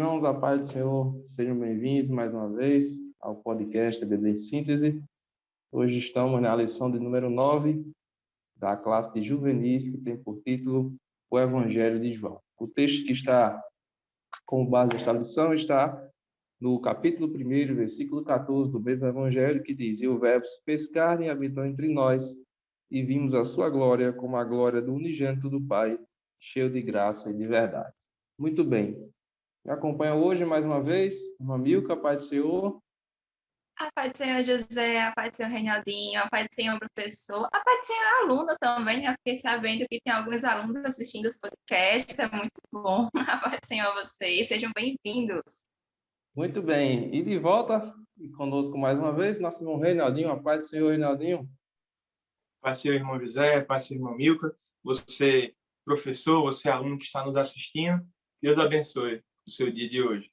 Irmãos, a paz do Senhor, sejam bem-vindos mais uma vez ao podcast EBD Síntese. Hoje estamos na lição de número 9 da classe de juvenis, que tem por título O Evangelho de João. O texto que está como base desta lição está no capítulo 1, versículo 14 do mesmo Evangelho, que diz: E o Verbo se fez carne e habitou entre nós, e vimos a sua glória como a glória do unigênito do Pai, cheio de graça e de verdade. Muito bem. Me acompanha hoje, mais uma vez, irmã Milka, Pai do Senhor. A paz do Senhor José, a paz do Senhor Reinaldinho, a paz do Senhor professor, a paz do Senhor aluno também. Eu fiquei sabendo que tem alguns alunos assistindo os podcasts, é muito bom. A paz do Senhor a vocês, sejam bem-vindos. Muito bem. E de volta conosco mais uma vez, nosso irmão Reinaldinho. A paz do Senhor, Reinaldinho. Paz do Senhor, irmão José, paz do Senhor, irmão Milka. Você, professor, você, aluno que está nos assistindo, Deus abençoe o seu dia de hoje.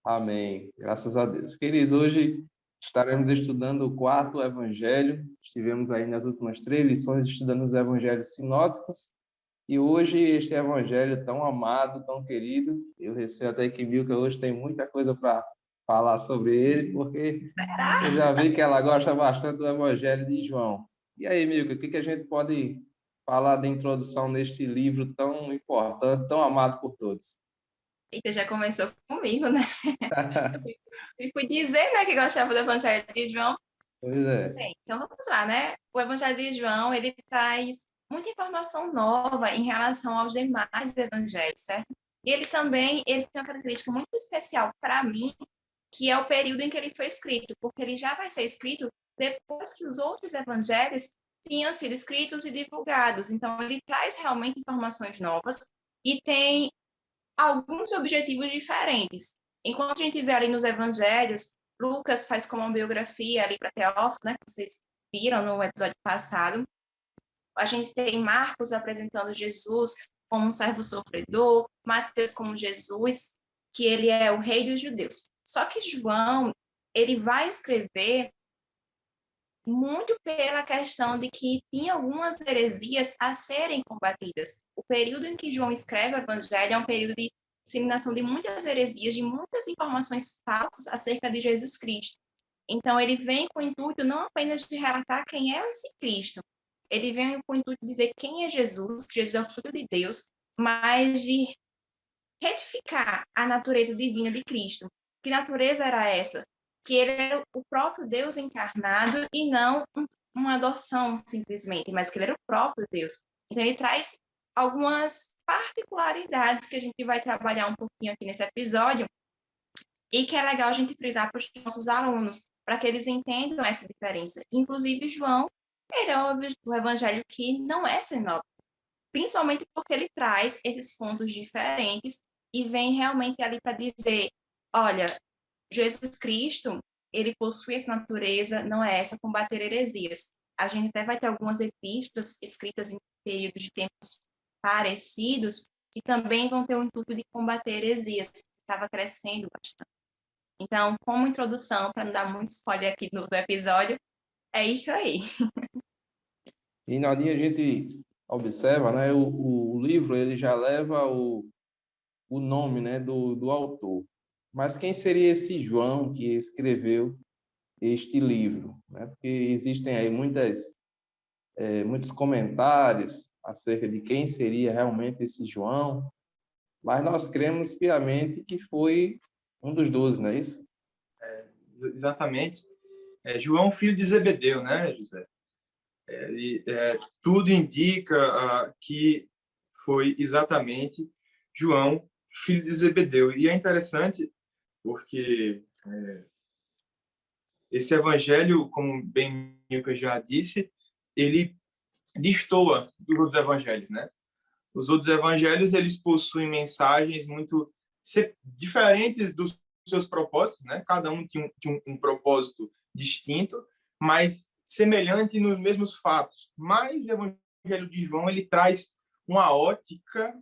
Amém. Graças a Deus. Queridos, hoje estaremos estudando o quarto evangelho. Estivemos aí nas últimas 3 lições estudando os evangelhos sinóticos. E hoje este evangelho tão amado, tão querido, eu receio até que Milka hoje tem muita coisa para falar sobre ele, porque eu já vi que ela gosta bastante do evangelho de João. E aí, Milka, o que a gente pode falar da introdução neste livro tão importante, tão amado por todos? Eita, já começou comigo, né? E fui dizer, né, que gostava do Evangelho de João. Pois é. Bem, então vamos lá, né? O Evangelho de João, ele traz muita informação nova em relação aos demais evangelhos, certo? E ele também tem uma característica muito especial para mim, que é o período em que ele foi escrito, porque ele já vai ser escrito depois que os outros evangelhos tinham sido escritos e divulgados. Então, ele traz realmente informações novas e tem alguns objetivos diferentes. Enquanto a gente vê ali nos evangelhos, Lucas faz como uma biografia ali para Teófilo, né, que vocês viram no episódio passado. A gente tem Marcos apresentando Jesus como um servo sofredor, Mateus como Jesus, que ele é o rei dos judeus. Só que João, ele vai escrever muito pela questão de que tinha algumas heresias a serem combatidas. O período em que João escreve o Evangelho é um período de disseminação de muitas heresias, de muitas informações falsas acerca de Jesus Cristo. Então, ele vem com o intuito não apenas de relatar quem é esse Cristo, ele vem com o intuito de dizer quem é Jesus, que Jesus é o Filho de Deus, mas de retificar a natureza divina de Cristo. Que natureza era essa? Que ele era o próprio Deus encarnado e não uma adoção simplesmente, mas que ele era o próprio Deus. Então ele traz algumas particularidades que a gente vai trabalhar um pouquinho aqui nesse episódio e que é legal a gente frisar para os nossos alunos, para que eles entendam essa diferença. Inclusive, João, ele é o evangelho que não é sinótico, principalmente porque ele traz esses pontos diferentes e vem realmente ali para dizer, olha, Jesus Cristo, ele possui essa natureza, não é essa, combater heresias. A gente até vai ter algumas epístolas escritas em períodos de tempos parecidos que também vão ter o intuito de combater heresias, que estava crescendo bastante. Então, como introdução, para não dar muito spoiler aqui do episódio, é isso aí. E na linha a gente observa, né, o livro ele já leva o nome, né, do autor. Mas quem seria esse João que escreveu este livro? Né? Porque existem aí muitos comentários acerca de quem seria realmente esse João, mas nós cremos piamente que foi um dos 12, não é isso? Exatamente. João, filho de Zebedeu, né, José? Tudo indica que foi exatamente João, filho de Zebedeu. E é interessante porque esse evangelho, como bem Milka já disse, ele destoa dos outros evangelhos, né? Os outros evangelhos, eles possuem mensagens muito diferentes dos seus propósitos, né? Cada um tinha um propósito distinto, mas semelhante nos mesmos fatos. Mas o evangelho de João, ele traz uma ótica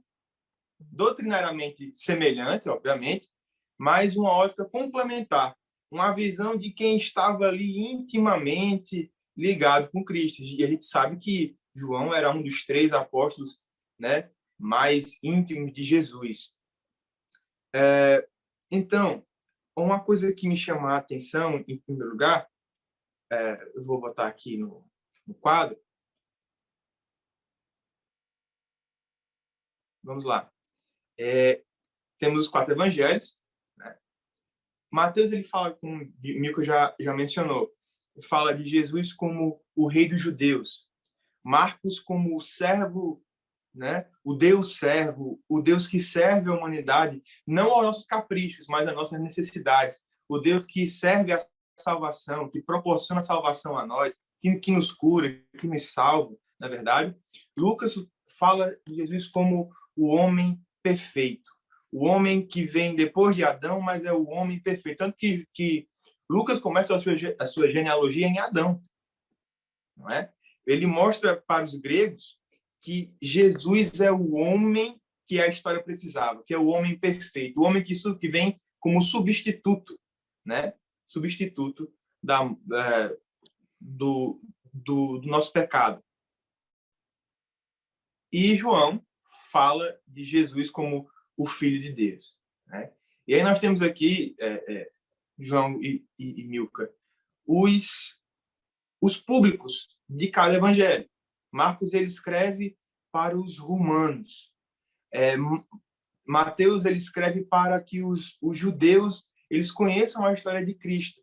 doutrinariamente semelhante, obviamente, mas uma ótica complementar, uma visão de quem estava ali intimamente ligado com Cristo. E a gente sabe que João era um dos 3 apóstolos, né, mais íntimos de Jesus. Então, uma coisa que me chama a atenção, em primeiro lugar, eu vou botar aqui no quadro. Vamos lá. Temos os 4 evangelhos, né? Mateus, ele fala, como o Milko já mencionou, ele fala de Jesus como o rei dos judeus. Marcos como o servo, né? O Deus servo, o Deus que serve a humanidade, não aos nossos caprichos, mas às nossas necessidades. O Deus que serve a salvação, que proporciona salvação a nós, que nos cura, que nos salva, na verdade. Lucas fala de Jesus como o homem perfeito, o homem que vem depois de Adão, mas é o homem perfeito. Tanto que Lucas começa a sua genealogia em Adão, não é? Ele mostra para os gregos que Jesus é o homem que a história precisava, que é o homem perfeito, o homem que vem como substituto, né? Substituto do nosso pecado. E João fala de Jesus como o Filho de Deus, né? E aí nós temos aqui, João e Milka, os públicos de cada evangelho. Marcos, ele escreve para os romanos. Mateus, ele escreve para que os judeus eles conheçam a história de Cristo,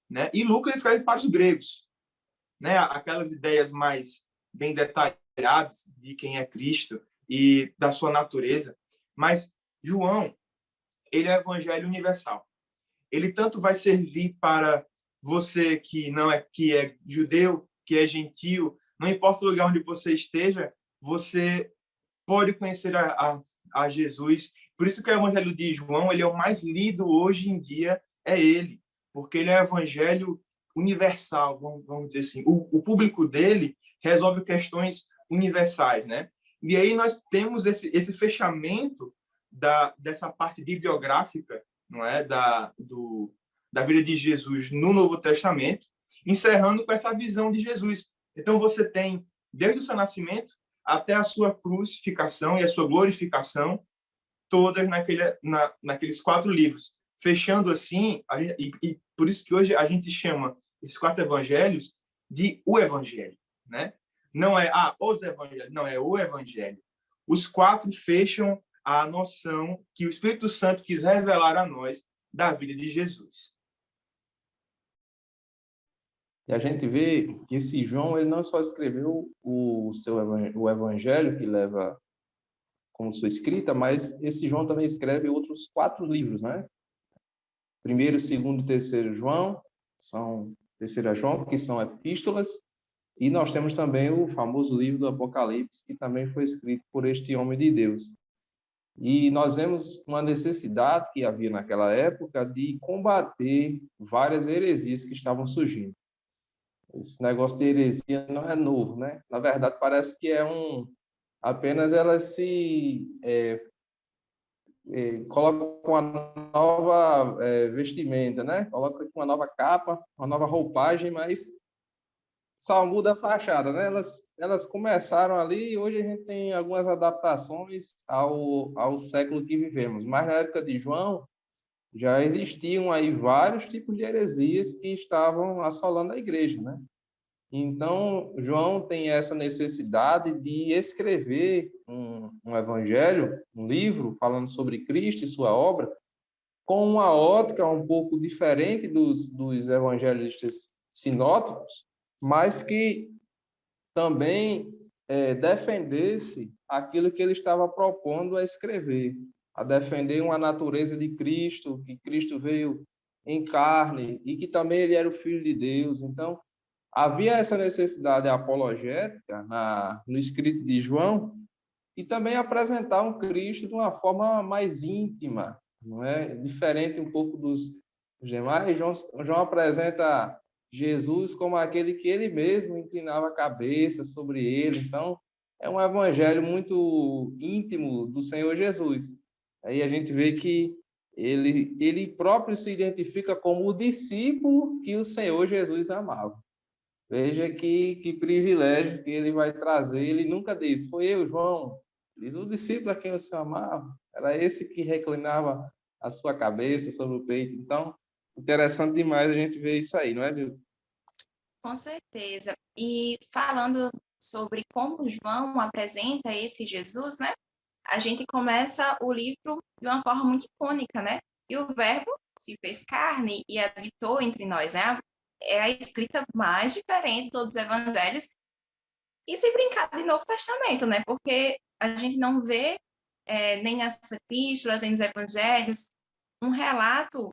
né? E Lucas escreve para os gregos, né? Aquelas ideias mais bem detalhadas de quem é Cristo e da sua natureza. Mas João, ele é o evangelho universal. Ele tanto vai servir para você que é judeu, que é gentio, não importa o lugar onde você esteja, você pode conhecer a Jesus. Por isso que o evangelho de João, ele é o mais lido hoje em dia, é ele, porque ele é o evangelho universal, vamos dizer assim. O público dele resolve questões universais, né? E aí nós temos esse fechamento dessa parte bibliográfica, não é, da vida de Jesus no Novo Testamento, encerrando com essa visão de Jesus. Então você tem desde o seu nascimento até a sua crucificação e a sua glorificação, todas naqueles 4 livros. Fechando assim, e por isso que hoje a gente chama esses 4 evangelhos de o Evangelho, né? Não é os evangelhos, não, é o Evangelho. Os 4 fecham a noção que o Espírito Santo quis revelar a nós da vida de Jesus. E a gente vê que esse João, ele não só escreveu o evangelho, que leva como sua escrita, mas esse João também escreve outros 4 livros, né? Primeiro, segundo, terceiro João, terceira João, que são epístolas, e nós temos também o famoso livro do Apocalipse, que também foi escrito por este homem de Deus. E nós vemos uma necessidade que havia naquela época de combater várias heresias que estavam surgindo. Esse negócio de heresia não é novo, né? Na verdade, parece que apenas elas se colocam uma nova vestimenta, né? Colocam uma nova capa, uma nova roupagem, mas só muda a fachada, né? Elas começaram ali e hoje a gente tem algumas adaptações ao século que vivemos. Mas na época de João, já existiam aí vários tipos de heresias que estavam assolando a igreja, né? Então, João tem essa necessidade de escrever um evangelho, um livro falando sobre Cristo e sua obra, com uma ótica um pouco diferente dos evangelistas sinóticos, mas que também defendesse aquilo que ele estava propondo a escrever, a defender uma natureza de Cristo, que Cristo veio em carne e que também ele era o Filho de Deus. Então, havia essa necessidade apologética no escrito de João e também apresentar um Cristo de uma forma mais íntima, não é? Diferente um pouco dos demais. João apresenta Jesus como aquele que ele mesmo inclinava a cabeça sobre ele. Então, é um evangelho muito íntimo do Senhor Jesus. Aí a gente vê que ele próprio se identifica como o discípulo que o Senhor Jesus amava. Veja que privilégio que ele vai trazer. Ele nunca diz, foi eu, João. Diz o discípulo a quem o Senhor amava. Era esse que reclinava a sua cabeça, sobre o peito. Então, interessante demais a gente ver isso aí, não é, Milton? Com certeza. E falando sobre como João apresenta esse Jesus, né? A gente começa o livro de uma forma muito icônica, né? E o verbo se fez carne e habitou entre nós, né? É a escrita mais diferente de todos os evangelhos. E se brincar de Novo Testamento, né? Porque a gente não vê nem nas epístolas, nem nos evangelhos, um relato,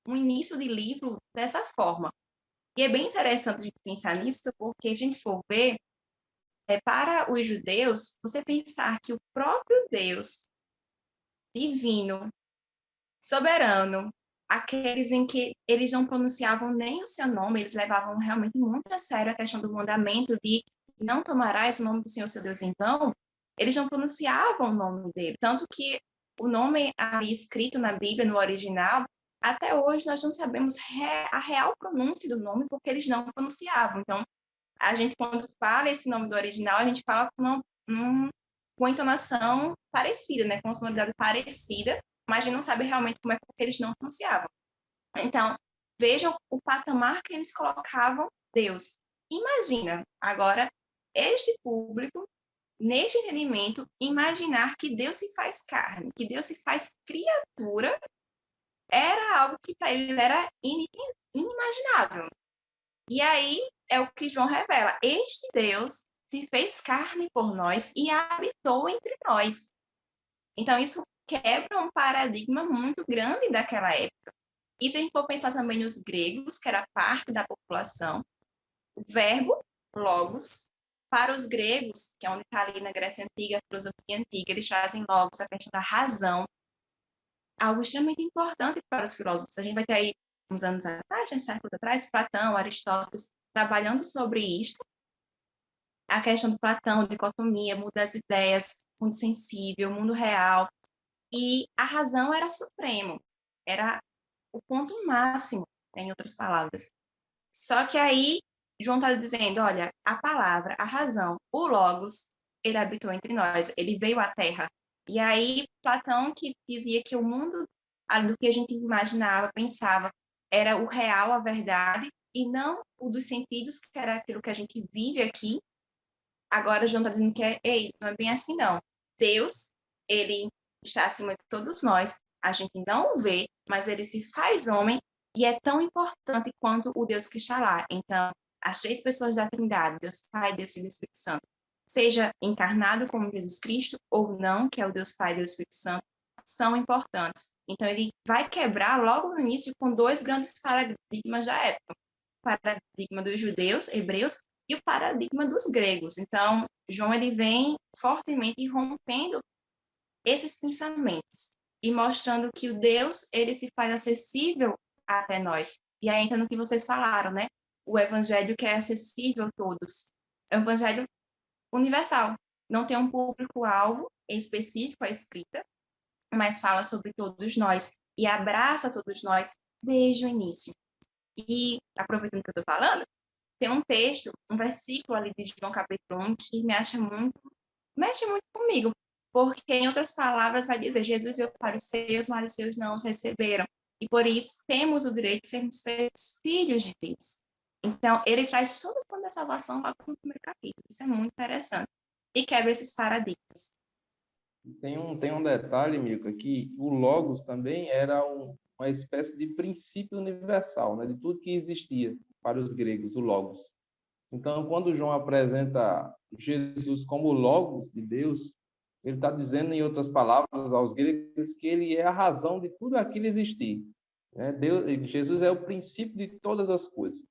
um início de livro dessa forma. E é bem interessante a gente pensar nisso, porque se a gente for ver, para os judeus, você pensar que o próprio Deus divino, soberano, aqueles em que eles não pronunciavam nem o seu nome, eles levavam realmente muito a sério a questão do mandamento de não tomarás o nome do Senhor seu Deus em vão, eles não pronunciavam o nome dele. Tanto que o nome ali escrito na Bíblia, no original, até hoje nós não sabemos a real pronúncia do nome, porque eles não pronunciavam. Então, a gente, quando fala esse nome do original, a gente fala com entonação parecida, né? Com sonoridade parecida, mas a gente não sabe realmente como é porque eles não pronunciavam. Então, vejam o patamar que eles colocavam Deus. Imagina, agora, este público, neste entendimento, imaginar que Deus se faz carne, que Deus se faz criatura, era algo que para eles era inimaginável. E aí é o que João revela. Este Deus se fez carne por nós e habitou entre nós. Então, isso quebra um paradigma muito grande daquela época. E se a gente for pensar também nos gregos, que era parte da população, o verbo, logos, para os gregos, que é onde está ali na Grécia Antiga, a filosofia antiga, eles trazem logos a questão da razão, algo extremamente importante para os filósofos. A gente vai ter aí, uns anos atrás, séculos atrás, Platão, Aristóteles, trabalhando sobre isto, a questão do Platão, dicotomia, mundo das ideias, mundo sensível, mundo real, e a razão era supremo, era o ponto máximo, em outras palavras. Só que aí, João está dizendo, olha, a palavra, a razão, o logos, ele habitou entre nós, ele veio à Terra. E aí, Platão, que dizia que o mundo, do que a gente imaginava, pensava, era o real, a verdade, e não o dos sentidos, que era aquilo que a gente vive aqui. Agora, João está dizendo que ei, não é bem assim, não. Deus, ele está acima de todos nós, a gente não o vê, mas ele se faz homem e é tão importante quanto o Deus que está lá. Então, as três pessoas da Trindade, Deus Pai, Deus Filho e Espírito Santo, seja encarnado como Jesus Cristo ou não, que é o Deus Pai e Deus Espírito Santo, são importantes. Então, ele vai quebrar logo no início com dois grandes paradigmas da época. O paradigma dos judeus, hebreus, e o paradigma dos gregos. Então, João ele vem fortemente rompendo esses pensamentos e mostrando que o Deus ele se faz acessível até nós. E aí entra no que vocês falaram, né? O evangelho que é acessível a todos. É um evangelho universal. Não tem um público-alvo específico à escrita, mas fala sobre todos nós e abraça todos nós desde o início. E, aproveitando que eu estou falando, tem um texto, um versículo ali de João capítulo 1 que mexe muito comigo, porque, em outras palavras, vai dizer, Jesus veio para os seus, mas os seus não os receberam. E por isso temos o direito de sermos feitos filhos de Deus. Então, ele traz todo o plano da salvação lá no primeiro capítulo. Isso é muito interessante. E quebra esses paradigmas. Tem um detalhe, Milka, que o Logos também era uma espécie de princípio universal, né, de tudo que existia para os gregos, o Logos. Então, quando João apresenta Jesus como o Logos de Deus, ele está dizendo, em outras palavras, aos gregos que ele é a razão de tudo aquilo existir. Né? Jesus é o princípio de todas as coisas.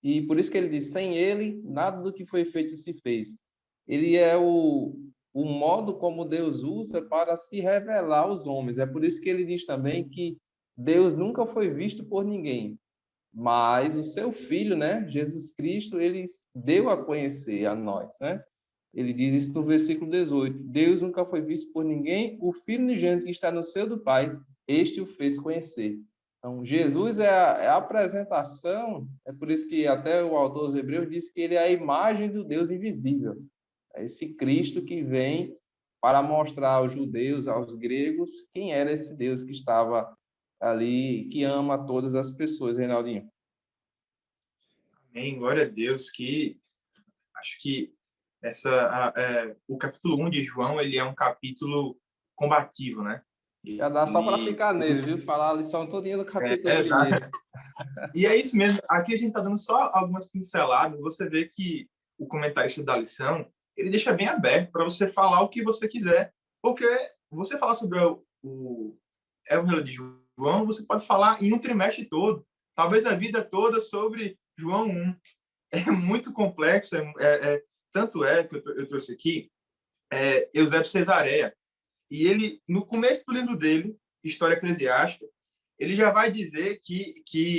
E por isso que ele diz, sem ele, nada do que foi feito se fez. Ele é o modo como Deus usa para se revelar aos homens. É por isso que ele diz também que Deus nunca foi visto por ninguém, mas o seu Filho, né, Jesus Cristo, ele deu a conhecer a nós, né? Ele diz isso no versículo 18. Deus nunca foi visto por ninguém, o Filho unigênito que está no seio do Pai, este o fez conhecer. Então, Jesus é a apresentação, é por isso que até o autor dos Hebreus diz que ele é a imagem do Deus invisível. É esse Cristo que vem para mostrar aos judeus, aos gregos, quem era esse Deus que estava ali, que ama todas as pessoas, Reinaldinho. Amém, glória a Deus, que acho que o capítulo 1 de João, ele é um capítulo combativo, né? Já dá só para ficar nele, viu? Falar a lição todinha do capítulo 1. E é isso mesmo. Aqui a gente está dando só algumas pinceladas. Você vê que o comentarista da lição, ele deixa bem aberto para você falar o que você quiser. Porque você falar sobre o Evangelho de João, você pode falar em um trimestre todo. Talvez a vida toda sobre João 1. É muito complexo. Tanto é que eu trouxe aqui Eusébio Cesareia. E ele, no começo do livro dele, História Eclesiástica, ele já vai dizer que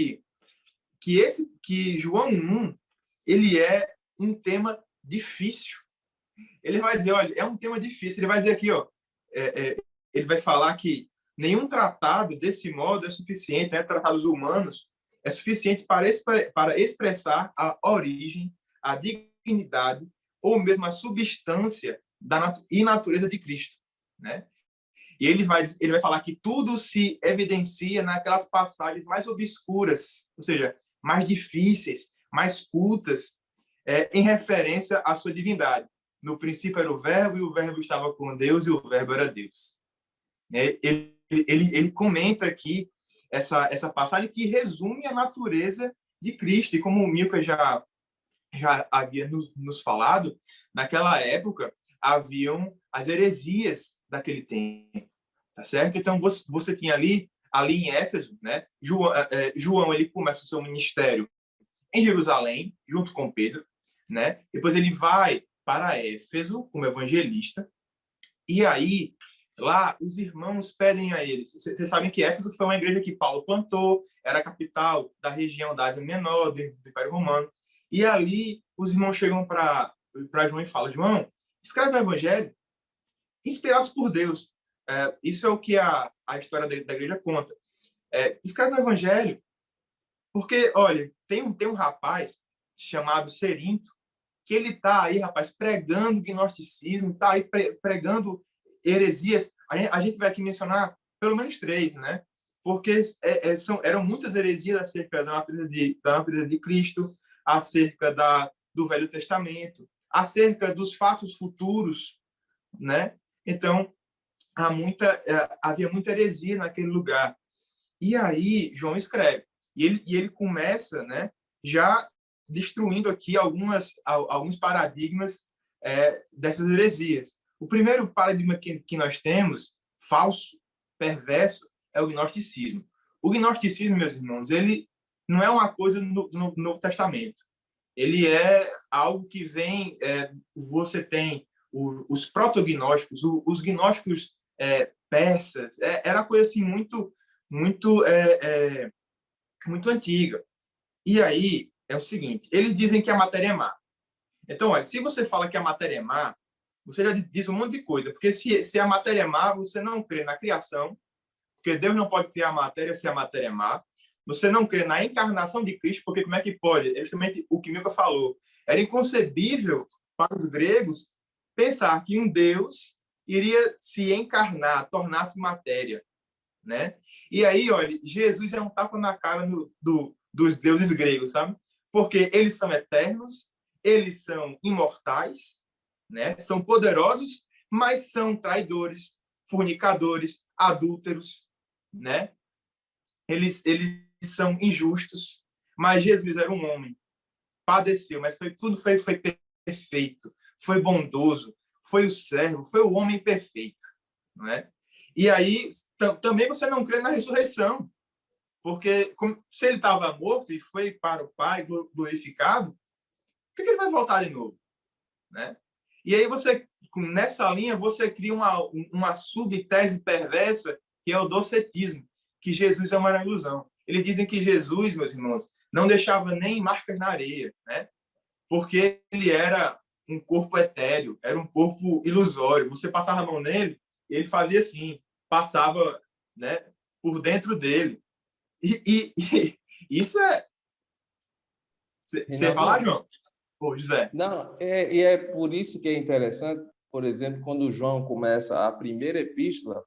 João 1, ele é um tema difícil. Ele vai dizer, olha, é um tema difícil. Ele vai dizer aqui, ó, ele vai falar que nenhum tratado desse modo é suficiente, né? Tratados humanos, é suficiente para expressar a origem, a dignidade ou mesmo a substância e natureza de Cristo, né? E ele vai falar que tudo se evidencia naquelas passagens mais obscuras, ou seja, mais difíceis, mais cultas, em referência à sua divindade. No princípio era o Verbo, e o Verbo estava com Deus, e o Verbo era Deus. Ele comenta aqui essa passagem que resume a natureza de Cristo. E como o Milka já havia nos falado, naquela época haviam as heresias daquele tempo, tá certo? Então você tinha ali em Éfeso, né? João ele começa o seu ministério em Jerusalém junto com Pedro, né? Depois ele vai para Éfeso como evangelista, e aí lá os irmãos pedem a ele. Vocês sabem que Éfeso foi uma igreja que Paulo plantou, era a capital da região da Ásia Menor, do Império Romano. E ali os irmãos chegam para João e falam: João, escreve um evangelho inspirados por Deus. Isso é o que a história da igreja conta. Escreve um evangelho, porque, olha, tem um rapaz chamado Cerinto, que ele está aí, rapaz, pregando gnosticismo, está aí pregando heresias. A gente vai aqui mencionar pelo menos 3, né? Porque eram muitas heresias acerca da natureza de Cristo, acerca do Velho Testamento, acerca dos fatos futuros, né? Então, havia muita heresia naquele lugar. E aí, João escreve. E ele começa, né, já destruindo aqui alguns paradigmas dessas heresias. O primeiro paradigma que nós temos, falso, perverso, é o gnosticismo. O gnosticismo, meus irmãos, ele não é uma coisa no Novo Testamento. Ele é algo que vem... você tem os protognósticos, os gnósticos persas. Era uma coisa assim muito antiga. E aí é o seguinte: eles dizem que a matéria é má. Então, olha, se você fala que a matéria é má, você já diz um monte de coisa. Porque se a matéria é má, você não crê na criação, porque Deus não pode criar matéria se a matéria é má. Você não crê na encarnação de Cristo, porque como é que pode? É justamente o que Milka falou. Era inconcebível para os gregos pensar que um Deus iria se encarnar, tornar-se matéria, né? E aí, olha, Jesus é um tapa na cara dos deuses gregos, sabe? Porque eles são eternos, eles são imortais, né? São poderosos, mas são traidores, fornicadores, adúlteros, né? Eles são injustos, mas Jesus era um homem, padeceu, mas tudo foi perfeito, foi bondoso, foi o servo, foi o homem perfeito, não é? E aí também você não crê na ressurreição, porque se ele estava morto e foi para o Pai glorificado, por que ele vai voltar de novo, né? E aí nessa linha você cria uma subtese perversa, que é o docetismo, que Jesus é uma ilusão. Eles dizem que Jesus, meus irmãos, não deixava nem marcas na areia, né? Porque ele era um corpo etéreo, era um corpo ilusório. Você passava a mão nele, ele fazia assim, passava, né, por dentro dele. E isso é... Você fala, João? Ô, José. Não, e é por isso que é interessante, por exemplo, quando João começa a primeira epístola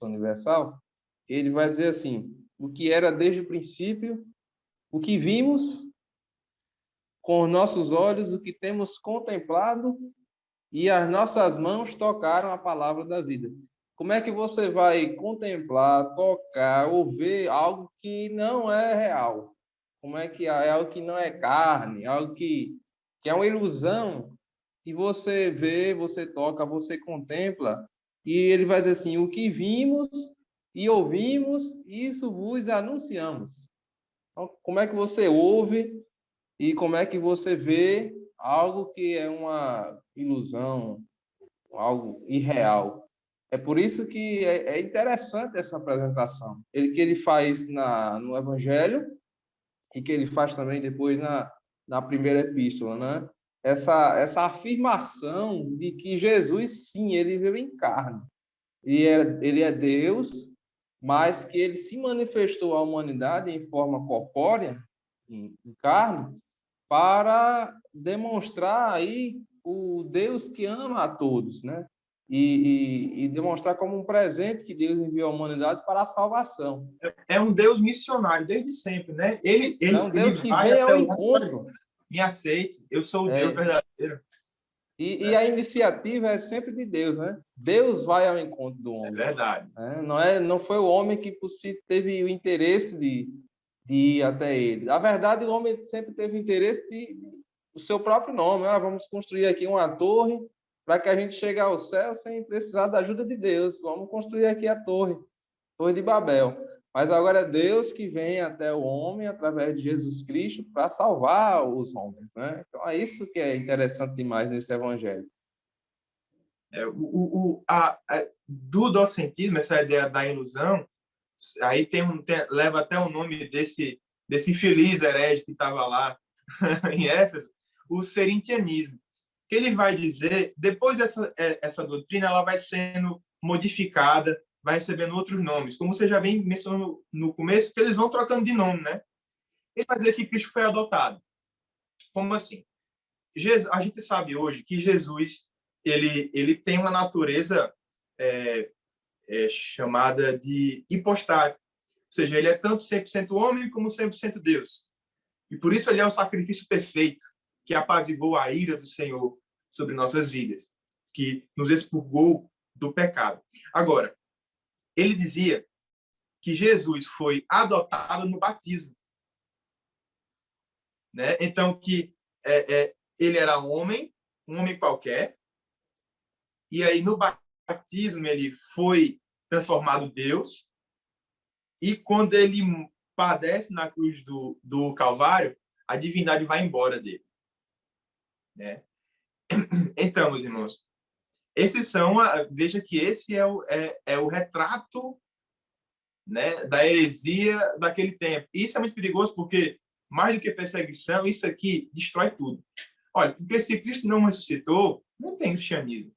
universal, ele vai dizer assim: o que era desde o princípio, o que vimos com os nossos olhos, o que temos contemplado e as nossas mãos tocaram a palavra da vida. Como é que você vai contemplar, tocar ou ver algo que não é real? Como é que é algo que não é carne, algo que é uma ilusão, e você vê, você toca, você contempla, e ele vai dizer assim: o que vimos e ouvimos, isso vos anunciamos. Então, como é que você ouve e como é que você vê algo que é uma ilusão, algo irreal? É por isso que é interessante essa apresentação. Que ele faz no Evangelho e que ele faz também depois na primeira epístola, né? Essa afirmação de que Jesus, sim, ele veio em carne. Ele é Deus, mas que ele se manifestou à humanidade em forma corpórea, em carne, para demonstrar aí o Deus que ama a todos, né? E demonstrar como um presente que Deus enviou à humanidade para a salvação. É um Deus missionário desde sempre, né? É um Ele Deus que vai vem ao até o encontro. me aceite, eu sou o Deus verdadeiro. E a iniciativa é sempre de Deus, né? Deus vai ao encontro do É homem. verdade. Não foi o homem que por si teve o interesse de ir até ele. Na verdade, o homem sempre teve interesse o seu próprio nome. Vamos construir aqui uma torre para que a gente chegue ao céu sem precisar da ajuda de Deus. Vamos construir aqui a Torre de Babel. Mas agora é Deus que vem até o homem através de Jesus Cristo para salvar os homens, né? Então é isso que é interessante demais nesse evangelho. Do docentrismo, essa ideia da ilusão, aí leva até o nome desse infeliz herege que estava lá em Éfeso, o serintianismo, que ele vai dizer, depois essa doutrina, ela vai sendo modificada, vai recebendo outros nomes, como você já bem mencionou no começo, que eles vão trocando de nome, né? Ele vai dizer que Cristo foi adotado. Como assim? A gente sabe hoje que Jesus ele tem uma natureza chamada de hipostática, ou seja, ele é tanto 100% homem como 100% Deus. E por isso ele é um sacrifício perfeito, que apaziguou a ira do Senhor sobre nossas vidas, que nos expurgou do pecado. Agora, ele dizia que Jesus foi adotado no batismo, né? Então, que ele era um homem qualquer, e aí no batismo ele foi transformado Deus, e quando ele padece na cruz do Calvário, a divindade vai embora dele, né? Então, meus irmãos, veja que esse é o retrato, né, da heresia daquele tempo. E isso é muito perigoso porque, mais do que perseguição, isso aqui destrói tudo. Olha, porque se Cristo não ressuscitou, não tem cristianismo.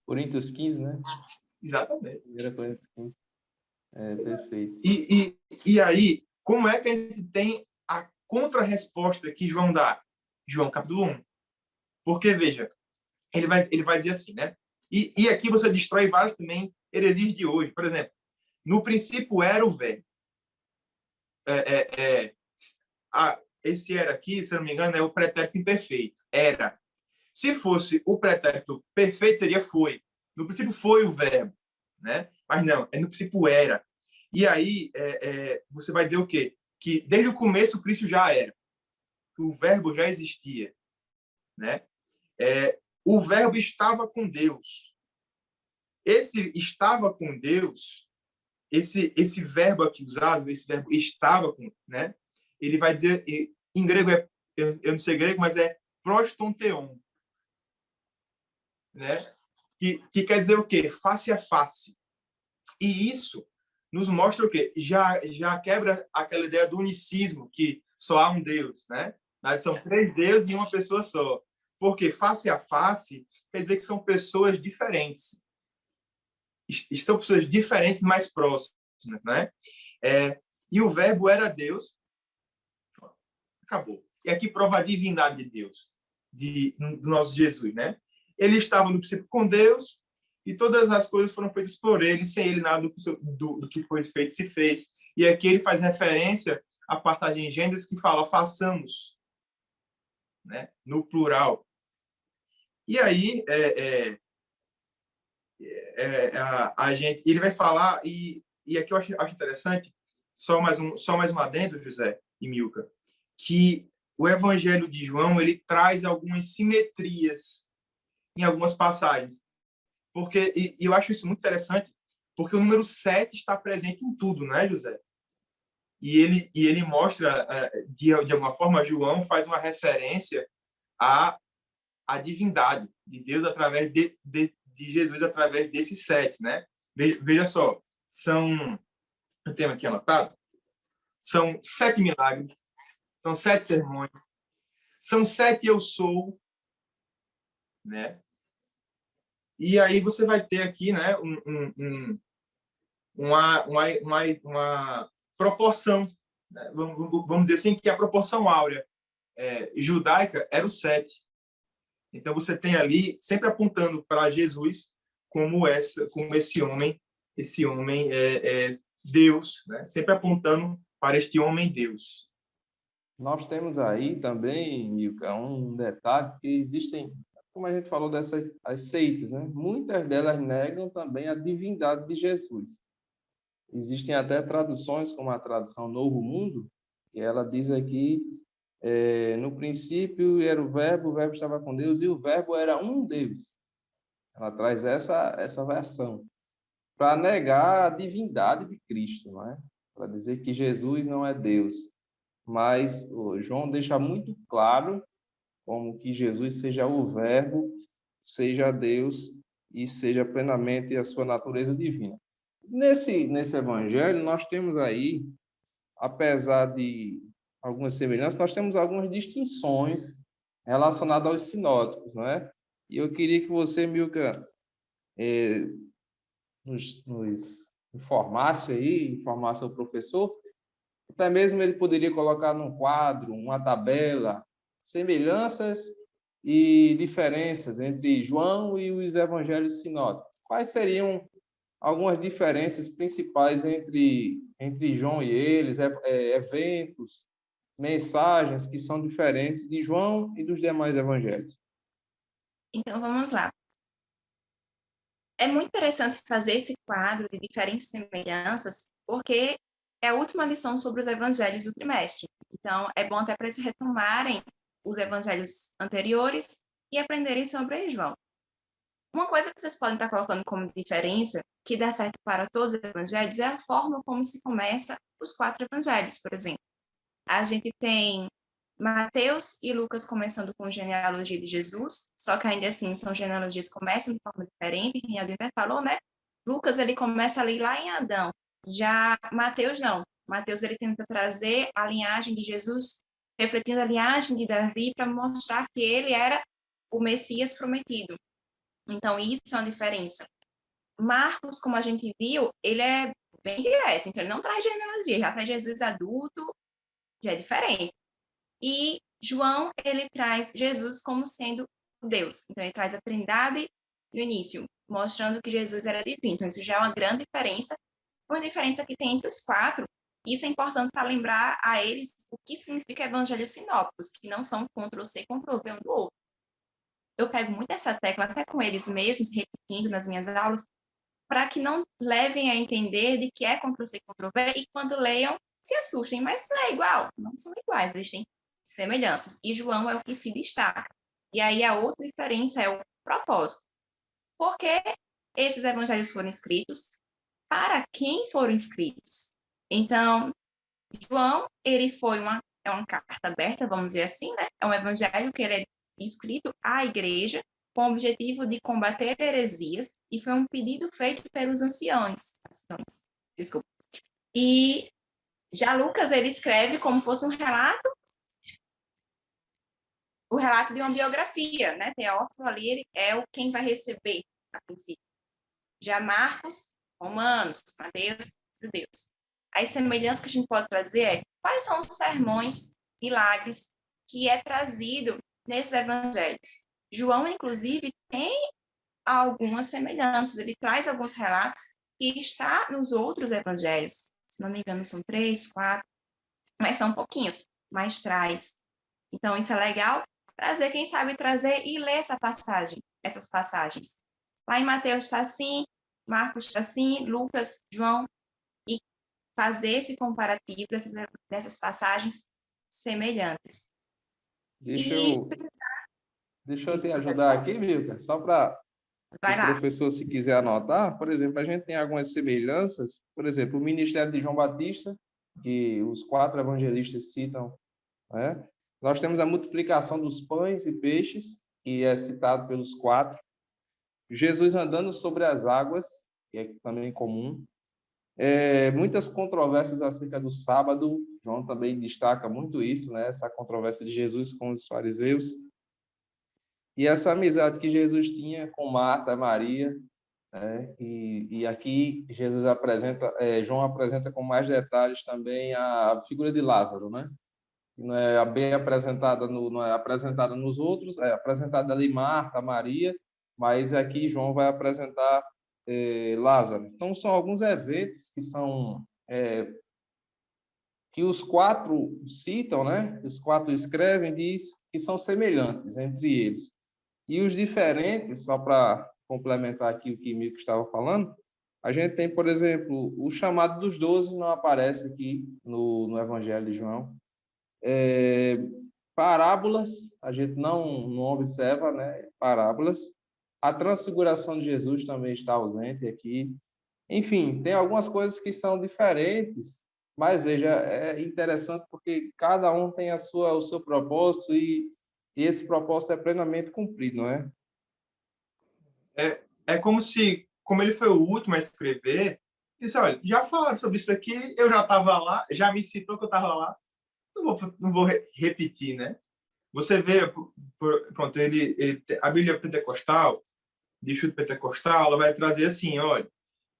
Coríntios 15, né? Exatamente. 1 Coríntios 15. Perfeito. E aí, como é que a gente tem a contra-resposta que João dá? João, capítulo 1. Porque, veja, ele vai dizer assim, né? E aqui você destrói vários também heresias de hoje. Por exemplo, no princípio era o verbo. Esse era aqui, se não me engano, é o pretérito imperfeito. Era. Se fosse o pretérito perfeito, seria foi. No princípio foi o verbo, né? Mas não, no princípio era. E aí você vai dizer o quê? Que desde o começo Cristo já era. Que o verbo já existia, né? O verbo estava com Deus. Esse estava com Deus, esse verbo aqui usado, esse verbo estava com, né? Ele vai dizer, em grego eu não sei grego, mas é prostonteon, né? Que quer dizer o quê? Face a face. E isso nos mostra o quê? Já quebra aquela ideia do unicismo, que só há um Deus, né? São três deuses e uma pessoa só. Porque face a face quer dizer que são pessoas diferentes. São pessoas diferentes, mais próximas, né? E o verbo era Deus. Acabou. E aqui prova a divindade de Deus, do nosso Jesus, né? Ele estava no princípio com Deus, e todas as coisas foram feitas por ele, sem ele nada do que foi feito se fez. E aqui ele faz referência à passagem em Gênesis que fala façamos, né, no plural. E aí a gente, ele vai falar, e aqui eu acho interessante, só mais um adendo, José e Milka, que o Evangelho de João ele traz algumas simetrias em algumas passagens. Porque, e eu acho isso muito interessante, porque o número 7 está presente em tudo, né, José? E ele mostra, de alguma forma, João faz uma referência à divindade de Deus através de Jesus, através desses 7, né? Veja só, eu tenho aqui anotado, são 7 milagres, são 7 sermões, são 7 eu sou, né? E aí você vai ter aqui, né, uma proporção, né? Vamos dizer assim, que a proporção áurea judaica era o 7. Então você tem ali sempre apontando para Jesus como esse homem é Deus, né? Sempre apontando para este homem Deus. Nós temos aí também, Milka, um detalhe que existem, como a gente falou dessas as seitas, né? Muitas delas negam também a divindade de Jesus. Existem até traduções, como a tradução Novo Mundo, que ela diz aqui, no princípio era o verbo estava com Deus e o verbo era um Deus. Ela traz essa versão para negar a divindade de Cristo, não é? Para dizer que Jesus não é Deus. Mas o João deixa muito claro como que Jesus seja o verbo, seja Deus e seja plenamente a sua natureza divina. Nesse evangelho, nós temos aí, apesar de algumas semelhanças, nós temos algumas distinções relacionadas aos sinóticos, não é? E eu queria que você, Milka, nos informasse ao professor, até mesmo ele poderia colocar num quadro, uma tabela, semelhanças e diferenças entre João e os evangelhos sinóticos. Quais seriam algumas diferenças principais entre João e eles, eventos, mensagens que são diferentes de João e dos demais evangelhos? Então, vamos lá. É muito interessante fazer esse quadro de diferentes semelhanças, porque é a última lição sobre os evangelhos do trimestre. Então, é bom até para eles retomarem os evangelhos anteriores e aprenderem sobre João. Uma coisa que vocês podem estar colocando como diferença, que dá certo para todos os evangelhos, é a forma como se começa os 4 evangelhos, por exemplo. A gente tem Mateus e Lucas começando com genealogia de Jesus, só que ainda assim são genealogias que começam de forma diferente, e alguém até falou, né? Lucas, ele começa ali lá em Adão. Já Mateus, não. Mateus, ele tenta trazer a linhagem de Jesus, refletindo a linhagem de Davi, para mostrar que ele era o Messias prometido. Então, isso é uma diferença. Marcos, como a gente viu, ele é bem direto, então ele não traz genealogia, já traz Jesus adulto, já é diferente. E João, ele traz Jesus como sendo Deus. Então, ele traz a trindade no início, mostrando que Jesus era divino. Então, isso já é uma grande diferença. Uma diferença que tem entre os 4. Isso é importante para lembrar a eles o que significa evangelhos sinópticos, que não são Ctrl-C, Ctrl-V um do outro. Eu pego muito essa tecla, até com eles mesmos, repetindo nas minhas aulas, para que não levem a entender de que é Ctrl-C, Ctrl-V, e quando leiam, se assustem, mas não é igual, não são iguais, eles têm semelhanças. E João é o que se destaca. E aí a outra diferença é o propósito. Por que esses evangelhos foram escritos? Para quem foram escritos? Então, João, ele foi uma carta aberta, vamos dizer assim, né? É um evangelho que ele é escrito à igreja com o objetivo de combater heresias e foi um pedido feito pelos anciões. Desculpa. E já Lucas, ele escreve como fosse um relato, o relato de uma biografia, né? Teófilo ali, ele é quem vai receber, a princípio. Já Marcos, Romanos, Mateus, Judeus. As semelhanças que a gente pode trazer é quais são os sermões, milagres que é trazido nesses evangelhos. João, inclusive, tem algumas semelhanças. Ele traz alguns relatos que está nos outros evangelhos. Se não me engano, são 3, 4, mas são pouquinhos, mas traz. Então, isso é legal trazer, quem sabe trazer e ler essas passagens. Lá em Mateus está assim, Marcos está assim, Lucas, João, e fazer esse comparativo dessas passagens semelhantes. Deixa E eu, deixa eu te ajudar aqui, Milka, só para vai o lá. professor, se quiser anotar. Por exemplo, a gente tem algumas semelhanças. Por exemplo, o ministério de João Batista, que os 4 evangelistas citam, né? Nós temos a multiplicação dos pães e peixes, que é citado pelos 4. Jesus andando sobre as águas, que é também comum. Muitas controvérsias acerca do sábado. João também destaca muito isso, né? Essa controvérsia de Jesus com os fariseus. E essa amizade que Jesus tinha com Marta, Maria, né? E aqui Jesus apresenta, João apresenta com mais detalhes também a figura de Lázaro, né? Que não é bem apresentada, não é apresentada nos outros, é apresentada ali Marta, Maria, mas aqui João vai apresentar Lázaro. Então são alguns eventos que são que os 4 citam, né? Os 4 escrevem, diz que são semelhantes entre eles. E os diferentes, só para complementar aqui o que Mico estava falando, a gente tem, por exemplo, o chamado dos 12, não aparece aqui no Evangelho de João. Parábolas, a gente não observa, né? Parábolas. A transfiguração de Jesus também está ausente aqui. Enfim, tem algumas coisas que são diferentes, mas veja, é interessante porque cada um tem o seu propósito e esse propósito é plenamente cumprido, não é? É como se, como ele foi o último a escrever, disse, olha, já falaram sobre isso aqui, eu já estava lá, já me citou que eu estava lá, não vou repetir, né? Você vê, pronto, a Bíblia Pentecostal, de Estudo Pentecostal, ela vai trazer assim, olha,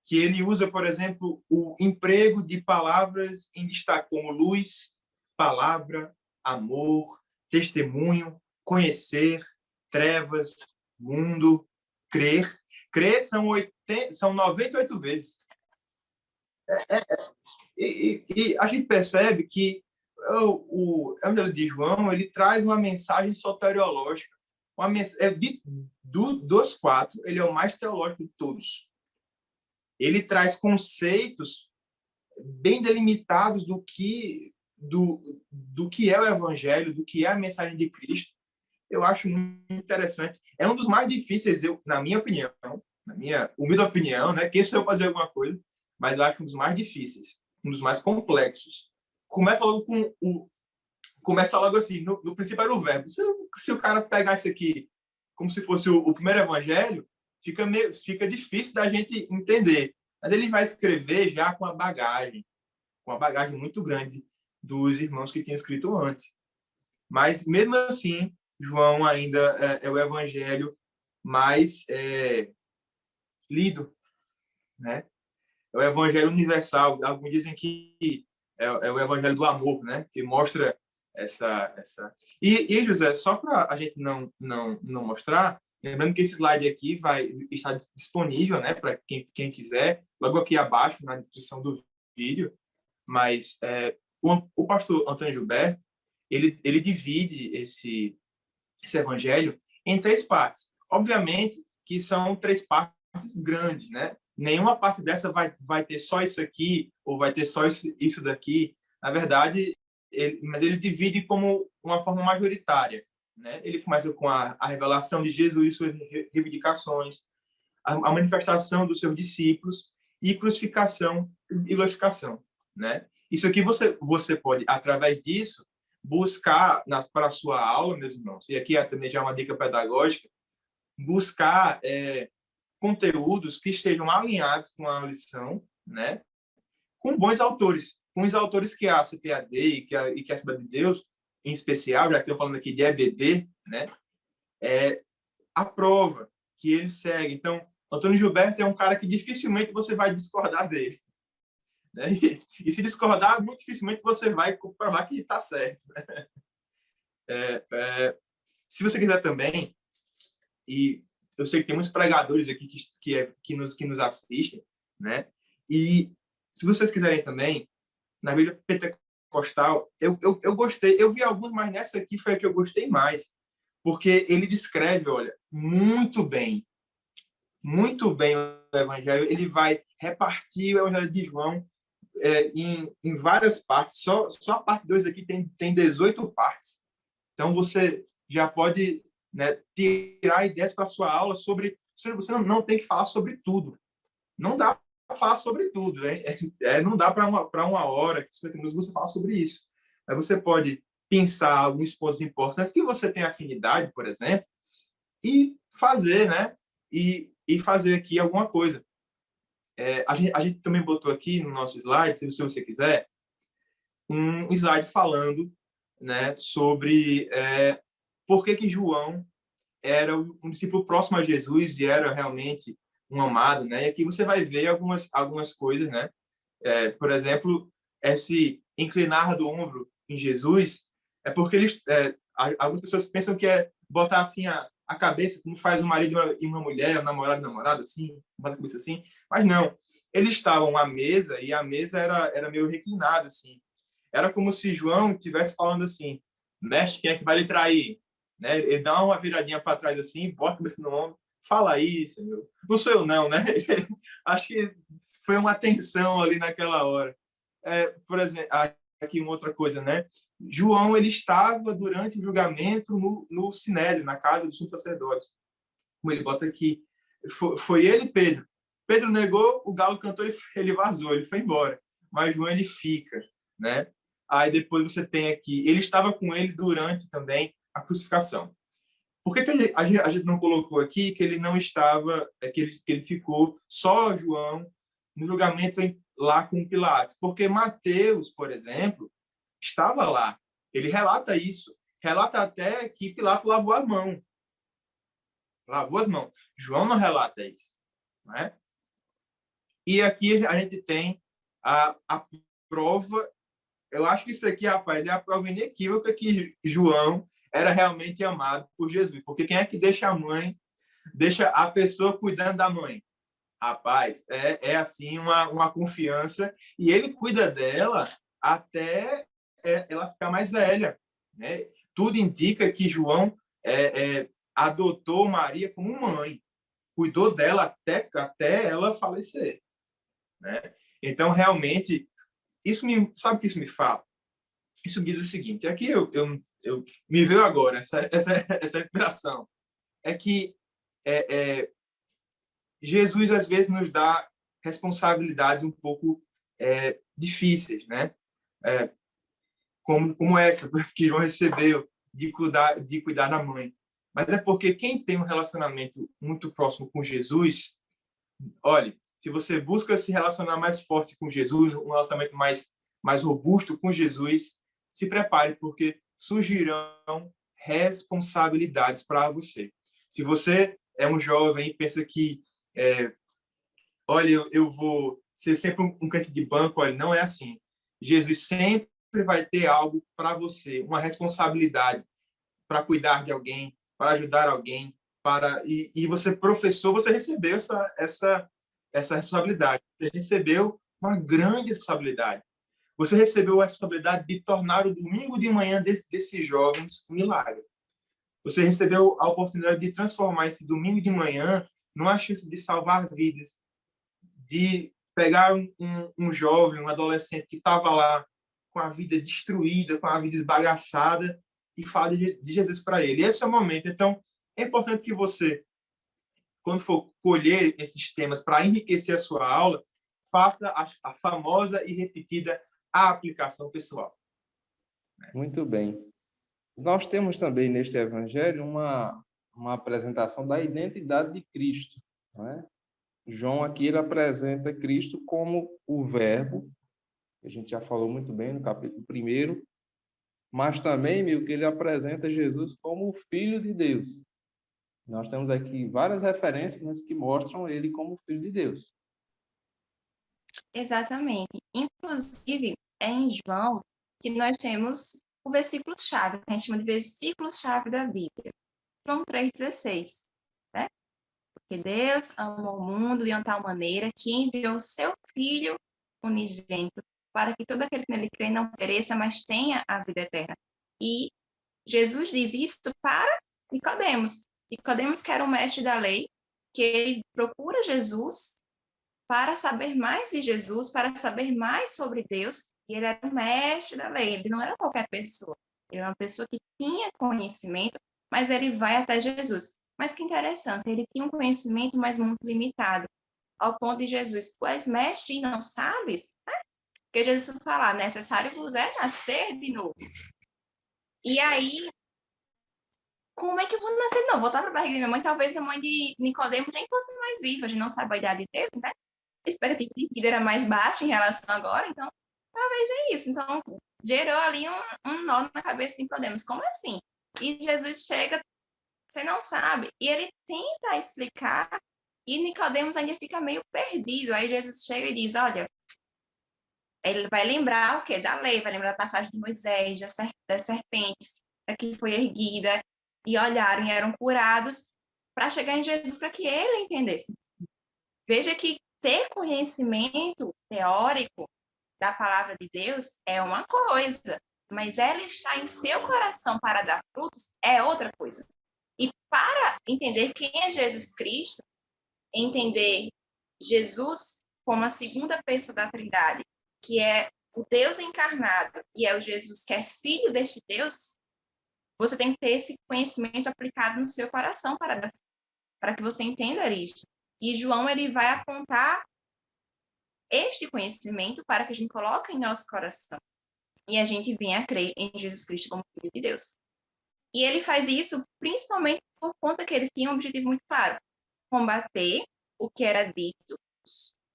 que ele usa, por exemplo, o emprego de palavras em destaque, como luz, palavra, amor, testemunho, conhecer, trevas, mundo, crer. Crer são 98 vezes. E a gente percebe que o Evangelho de João ele traz uma mensagem soteriológica. Dos 4, ele é o mais teológico de todos. Ele traz conceitos bem delimitados do que é o Evangelho, do que é a mensagem de Cristo. Eu acho muito interessante. É um dos mais difíceis, na minha opinião, na minha humilde opinião, né? Quem sou eu fazer alguma coisa, mas eu acho um dos mais difíceis, um dos mais complexos. Começa logo assim, no princípio era o verbo. Se o cara pegar isso aqui como se fosse o primeiro evangelho, fica difícil da gente entender. Mas ele vai escrever já com uma bagagem muito grande dos irmãos que tinham escrito antes. Mas, mesmo assim, João ainda é o evangelho mais lido, né? É o evangelho universal. Alguns dizem que é o evangelho do amor, né? Que mostra essa... E José, só para a gente não mostrar, lembrando que esse slide aqui vai estar disponível, né? Para quem quiser, logo aqui abaixo, na descrição do vídeo. Mas o pastor Antônio Gilberto, ele divide esse evangelho em 3 partes. Obviamente que são 3 partes grandes, né? Nenhuma parte dessa vai ter só isso aqui ou vai ter só isso daqui. Na verdade, mas ele divide como uma forma majoritária, né? Ele começa com a revelação de Jesus e suas reivindicações, a manifestação dos seus discípulos e crucificação e glorificação, né? Isso aqui você pode, através disso, buscar para a sua aula, meus irmãos, e aqui também já é uma dica pedagógica, buscar conteúdos que estejam alinhados com a lição, né? Com bons autores, com os autores que a CPAD e que a Assembleia de Deus, em especial, já que estou falando aqui de EBD, né? Aprova, que ele segue. Então, Antônio Gilberto é um cara que dificilmente você vai discordar dele. Né? E se discordar, muito dificilmente você vai comprovar que está certo. Né? Se você quiser também, e eu sei que tem muitos pregadores aqui que nos assistem, né? E se vocês quiserem também, na Bíblia Pentecostal, eu gostei, eu vi alguns, mas nessa aqui foi a que eu gostei mais, porque ele descreve, olha, muito bem o Evangelho. Ele vai repartir o Evangelho de João em várias partes. Só a parte 2 aqui tem 18 partes. Então, você já pode, né, tirar ideias para a sua aula sobre... Você não tem que falar sobre tudo. Não dá para falar sobre tudo. Não dá para uma hora, 50 minutos, você falar sobre isso. Mas você pode pensar alguns pontos importantes que você tem afinidade, por exemplo, e fazer, né? E fazer aqui alguma coisa. A gente também botou aqui no nosso slide, se você quiser, um slide falando, né, sobre por que João era um discípulo próximo a Jesus e era realmente um amado, né? E aqui você vai ver algumas coisas, né? Por exemplo, esse inclinar do ombro em Jesus é porque algumas pessoas pensam que é botar assim a cabeça, como faz um marido e uma mulher, um namorado e namorada, assim, bota a cabeça assim. Mas não. Eles estavam à mesa e a mesa era meio reclinada, assim. Era como se João estivesse falando assim: mestre, quem é que vai lhe trair? Né? Ele dá uma viradinha para trás assim, bota a cabeça no ombro, fala isso, meu. Não sou eu não, né? Acho que foi uma tensão ali naquela hora. Por exemplo, aqui uma outra coisa, né? João, ele estava durante o julgamento no Sinédrio, na casa do sumo sacerdote. Como ele bota aqui, foi ele e Pedro. Pedro negou, o galo cantou, ele vazou, ele foi embora. Mas João, ele fica, né? Aí depois você tem aqui, ele estava com ele durante também a crucificação. Por que a gente não colocou aqui que ele não estava, que ele ficou só João no julgamento lá com Pilatos? Porque Mateus, por exemplo, estava lá. Ele relata isso. Relata até que Pilatos lavou a mão. Lavou as mãos. João não relata isso. Né? E aqui a gente tem a prova. Eu acho que isso aqui, rapaz, é a prova inequívoca que João era realmente amado por Jesus. Porque quem é que deixa a mãe, deixa a pessoa cuidando da mãe? Rapaz, assim uma confiança. E ele cuida dela até ela ficar mais velha. Né? Tudo indica que João adotou Maria como mãe. Cuidou dela até ela falecer. Né? Então, realmente, sabe o que isso me fala? Isso diz o seguinte, aqui eu me veio agora essa inspiração, é que Jesus às vezes nos dá responsabilidades um pouco difíceis, né? Como essa que João recebeu de cuidar da mãe. Mas é porque quem tem um relacionamento muito próximo com Jesus, olhe, se você busca se relacionar mais forte com Jesus, um relacionamento mais robusto com Jesus, se prepare, porque surgirão responsabilidades para você. Se você é um jovem e pensa que, olha, eu vou ser sempre um canto de banco, olha, não é assim. Jesus sempre vai ter algo para você, uma responsabilidade para cuidar de alguém, para ajudar alguém, e você, professor, você recebeu essa responsabilidade. Você recebeu uma grande responsabilidade. Você recebeu a responsabilidade de tornar o domingo de manhã desses jovens um milagre. Você recebeu a oportunidade de transformar esse domingo de manhã numa chance de salvar vidas, de pegar um jovem, um adolescente que estava lá com a vida destruída, com a vida esbagaçada, e falar de Jesus para ele. Esse é o momento. Então, é importante que você, quando for colher esses temas para enriquecer a sua aula, faça a famosa e repetida aplicação pessoal. Muito bem. Nós temos também neste evangelho uma apresentação da identidade de Cristo. Não é? João aqui ele apresenta Cristo como o Verbo, que a gente já falou muito bem no capítulo 1, mas também, que ele apresenta Jesus como o Filho de Deus. Nós temos aqui várias referências, né, que mostram ele como Filho de Deus. Exatamente. Inclusive, é em João que nós temos o versículo-chave, que a gente chama de versículo-chave da Bíblia. João 3,16. Né? Porque Deus amou o mundo de uma tal maneira que enviou o seu Filho unigênito para que todo aquele que nele crê não pereça, mas tenha a vida eterna. E Jesus diz isso para Nicodemos. Nicodemos, que era o mestre da lei, que ele procura Jesus para saber mais de Jesus, para saber mais sobre Deus, e ele era o mestre da lei, ele não era qualquer pessoa, ele era uma pessoa que tinha conhecimento, mas ele vai até Jesus. Mas que interessante, ele tinha um conhecimento, mas muito limitado, ao ponto de Jesus, tu és mestre e não sabes? Porque Jesus fala, necessário vos é nascer de novo. E aí, como é que eu vou nascer de novo? Voltar para a barriga de minha mãe, talvez a mãe de Nicodemo nem fosse mais viva, a gente não sabe a idade dele, né? A expectativa de vida era mais baixa em relação a agora, então talvez é isso. Então, gerou ali um nó na cabeça de Nicodemos. Como assim? E Jesus chega, você não sabe. E ele tenta explicar, e Nicodemos ainda fica meio perdido. Aí Jesus chega e diz, olha, ele vai lembrar o quê? Da lei, vai lembrar da passagem de Moisés, das serpentes, que foi erguida, e olharam e eram curados, para chegar em Jesus, para que ele entendesse. Veja que ter conhecimento teórico da palavra de Deus é uma coisa, mas ela está em seu coração para dar frutos é outra coisa. E para entender quem é Jesus Cristo, entender Jesus como a segunda pessoa da Trindade, que é o Deus encarnado e é o Jesus que é filho deste Deus, você tem que ter esse conhecimento aplicado no seu coração para que você entenda isso. E João, ele vai apontar este conhecimento para que a gente coloque em nosso coração e a gente venha a crer em Jesus Cristo como Filho de Deus. E ele faz isso principalmente por conta que ele tinha um objetivo muito claro: combater o que era dito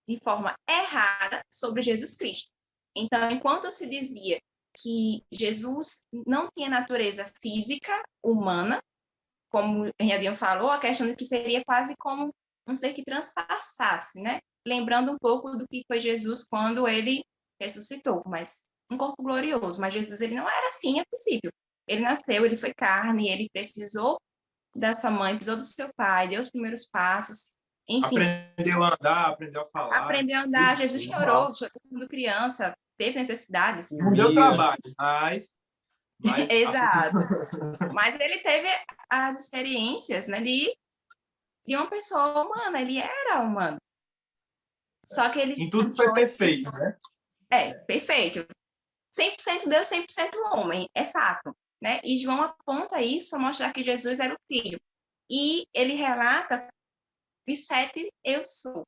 de forma errada sobre Jesus Cristo. Então, enquanto se dizia que Jesus não tinha natureza física, humana, como Renadinho falou, a questão de que seria quase como um ser que transpassasse, né? Lembrando um pouco do que foi Jesus quando ele ressuscitou, mas um corpo glorioso. Mas Jesus, ele não era assim, é possível. Ele nasceu, ele foi carne, ele precisou da sua mãe, precisou do seu pai, deu os primeiros passos, enfim. Aprendeu a andar, aprendeu a falar. Aprendeu a andar, Jesus chorou quando criança, teve necessidades. Não deu trabalho, mas Exato. Mas ele teve as experiências, né, de uma pessoa humana, ele era humano. Só que ele... Em tudo foi perfeito, né? Perfeito. 100% Deus, 100% homem, é fato, né? E João aponta isso para mostrar que Jesus era o Filho. E ele relata os 7 eu sou,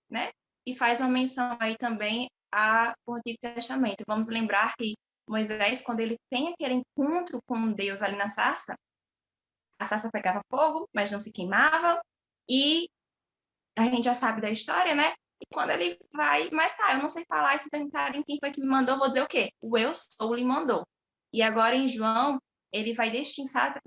né? E faz uma menção aí também ao Antigo Testamento. Vamos lembrar que Moisés, quando ele tem aquele encontro com Deus ali na sarça, a sarça pegava fogo, mas não se queimava, e a gente já sabe da história, né? E quando ele vai, mas tá, eu não sei falar, e se perguntarem quem foi que me mandou, eu vou dizer o quê? O eu sou lhe mandou. E agora em João, ele vai destrinchar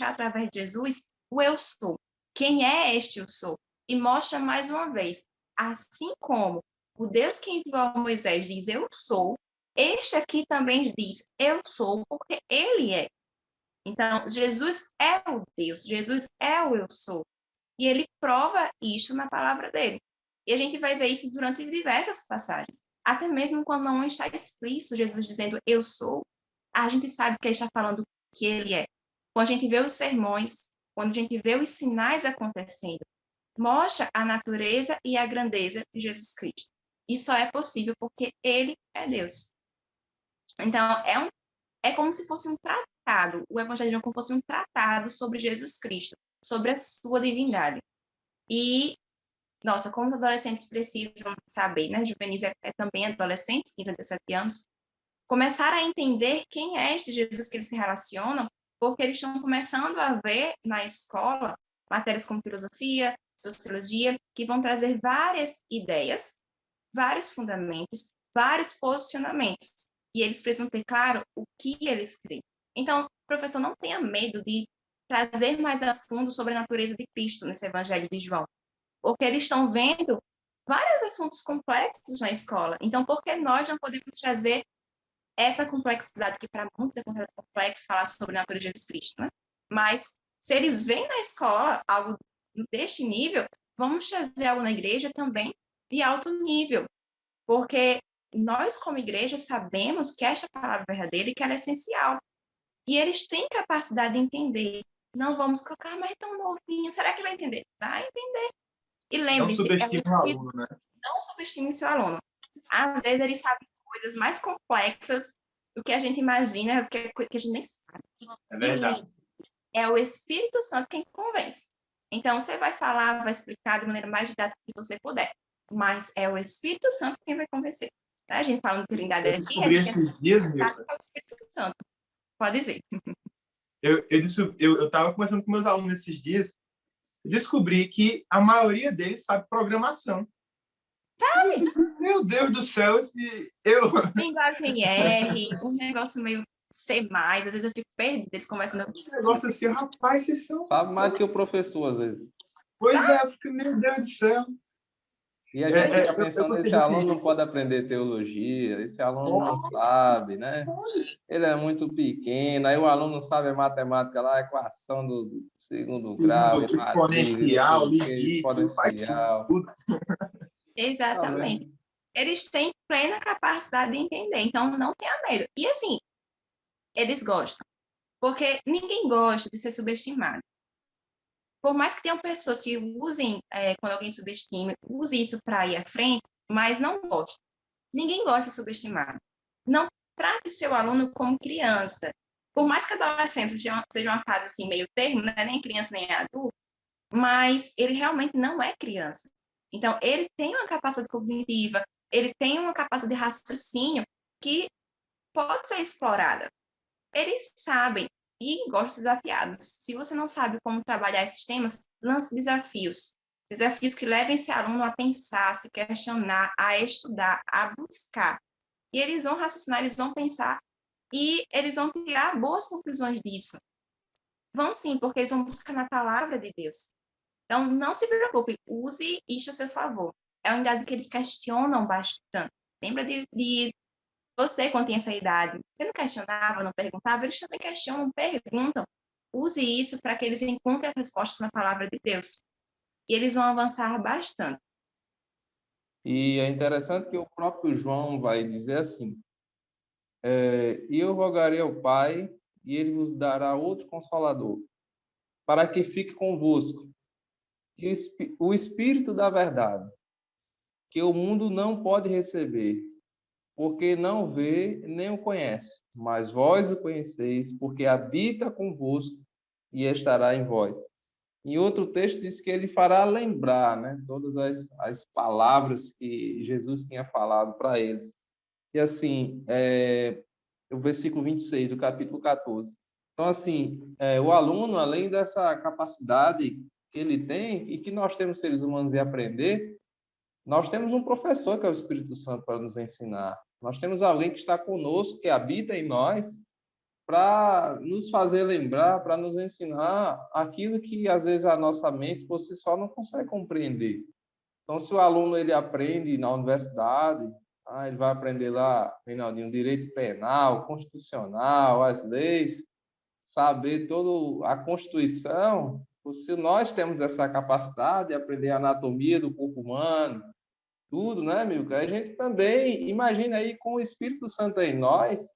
através de Jesus o eu sou. Quem é este eu sou? E mostra mais uma vez, assim como o Deus que enviou a Moisés diz eu sou, este aqui também diz eu sou, porque ele é. Então, Jesus é o Deus, Jesus é o eu sou. E ele prova isso na palavra dele. E a gente vai ver isso durante diversas passagens. Até mesmo quando não está explícito Jesus dizendo eu sou, a gente sabe que ele está falando que ele é. Quando a gente vê os sermões, quando a gente vê os sinais acontecendo, mostra a natureza e a grandeza de Jesus Cristo. E só é possível porque ele é Deus. Então, é como se fosse um tratado, o Evangelho é como se fosse um tratado sobre Jesus Cristo, sobre a sua divindade. E, nossa, como os adolescentes precisam saber, né? Juvenis é também adolescentes, 15 a 17 anos, começar a entender quem é este Jesus que eles se relacionam, porque eles estão começando a ver na escola matérias como filosofia, sociologia, que vão trazer várias ideias, vários fundamentos, vários posicionamentos. E eles precisam ter claro o que eles creem. Então, professor, não tenha medo de trazer mais a fundo sobre a natureza de Cristo nesse Evangelho de João, porque eles estão vendo vários assuntos complexos na escola. Então, por que nós não podemos trazer essa complexidade, que para muitos é considerado complexo falar sobre a natureza de Jesus Cristo, né? Mas, se eles veem na escola algo deste nível, vamos trazer algo na igreja também de alto nível, porque nós, como igreja, sabemos que esta palavra é verdadeira e que ela é essencial. E eles têm capacidade de entender. Não vamos colocar, mas é tão novinho. Será que vai entender? Vai entender. E Não lembre-se, subestime o aluno, né? não subestime seu aluno. Às vezes ele sabe coisas mais complexas do que a gente imagina, que a gente nem sabe. É verdade. É o Espírito Santo quem convence. Então, você vai falar, vai explicar de maneira mais didática que você puder, mas é o Espírito Santo quem vai convencer. A gente falando de Trindade Eu aqui, descobri esses dias, Milka. é o Espírito Santo. Pode dizer. Eu estava conversando com meus alunos esses dias, eu descobri que a maioria deles sabe programação. Sabe? Meu Deus do céu, eu... Linguagem R, um negócio meio C+, às vezes eu fico perdida, eles conversando. Um negócio assim, rapaz, vocês são... Sabe mais que o professor, às vezes. Pois é, porque, meu Deus do céu. E a gente fica pensando, esse aluno não pode aprender teologia, esse aluno não sabe, né? Ele é muito pequeno, aí o aluno sabe a matemática lá, a equação do segundo grau, exponencial, limite, exponencial. Exatamente. Eles têm plena capacidade de entender, então não tenha medo. E assim, eles gostam, porque ninguém gosta de ser subestimado. Por mais que tenham pessoas que usem, quando alguém subestima, use isso para ir à frente, mas não gostam. Ninguém gosta de subestimar. Não trate seu aluno como criança. Por mais que a adolescência seja uma fase assim, meio termo, né? Nem criança nem adulto, mas ele realmente não é criança. Então, ele tem uma capacidade cognitiva, ele tem uma capacidade de raciocínio que pode ser explorada. Eles sabem e gostam de desafiados. Se você não sabe como trabalhar esses temas, lance desafios. Desafios que levem esse aluno a pensar, a se questionar, a estudar, a buscar. E eles vão raciocinar, eles vão pensar e eles vão tirar boas conclusões disso. Vão sim, porque eles vão buscar na palavra de Deus. Então, não se preocupe, use isso a seu favor. É uma idade que eles questionam bastante. Lembra de você, quando tem essa idade, você não questionava, não perguntava, eles também questionam, perguntam. Use isso para que eles encontrem as respostas na palavra de Deus. E eles vão avançar bastante. E é interessante que o próprio João vai dizer assim, e eu rogarei ao Pai, e ele vos dará outro Consolador, para que fique convosco, e o Espírito da verdade, que o mundo não pode receber, porque não vê nem o conhece, mas vós o conheceis, porque habita convosco e estará em vós. Em outro texto diz que ele fará lembrar, né, todas as palavras que Jesus tinha falado para eles. E assim, o versículo 26 do capítulo 14. Então, assim, o aluno, além dessa capacidade que ele tem e que nós temos seres humanos de aprender, nós temos um professor que é o Espírito Santo para nos ensinar. Nós temos alguém que está conosco, que habita em nós, para nos fazer lembrar, para nos ensinar aquilo que às vezes a nossa mente por si só não consegue compreender. Então, se o aluno ele aprende na universidade, ele vai aprender lá, Reinaldinho, direito penal, constitucional, as leis, saber toda a Constituição. Se nós temos essa capacidade de aprender a anatomia do corpo humano, tudo, né, Milka? A gente também, imagina aí, com o Espírito Santo em nós,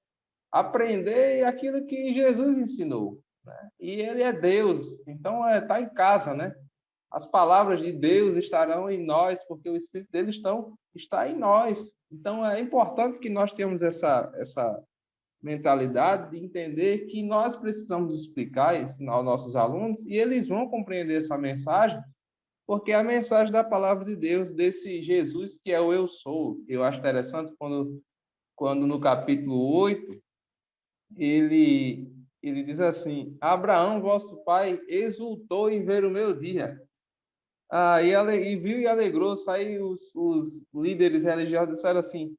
aprender aquilo que Jesus ensinou, né? E ele é Deus, então está em casa, né? As palavras de Deus estarão em nós, porque o Espírito dele está em nós. Então é importante que nós tenhamos essa mentalidade de entender que nós precisamos explicar, ensinar aos nossos alunos, e eles vão compreender essa mensagem, porque é a mensagem da palavra de Deus, desse Jesus que é o eu sou. Eu acho interessante quando no capítulo 8, ele diz assim, Abraão, vosso pai, exultou em ver o meu dia. E viu e alegrou-se. Aí os líderes religiosos disseram assim,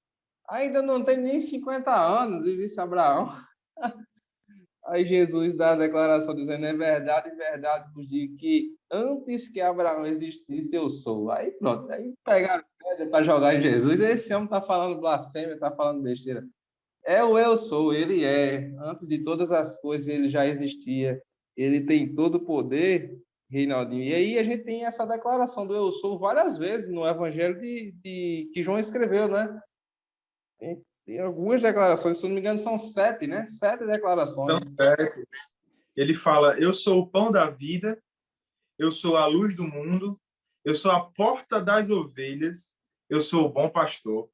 ainda não tem nem 50 anos, e disse Abraão. Aí Jesus dá a declaração dizendo, é verdade vos digo que antes que Abraão existisse, eu sou. Aí pronto, aí pegaram pedra para jogar em Jesus. Esse homem está falando blasfêmia, está falando besteira. É o eu sou, ele é. Antes de todas as coisas, ele já existia. Ele tem todo o poder. Reinaldinho. E aí a gente tem essa declaração do eu sou várias vezes no evangelho que João escreveu, né? Tem algumas declarações, se não me engano, são 7, né? 7 declarações. Então, ele fala, eu sou o pão da vida, eu sou a luz do mundo, eu sou a porta das ovelhas, eu sou o bom pastor,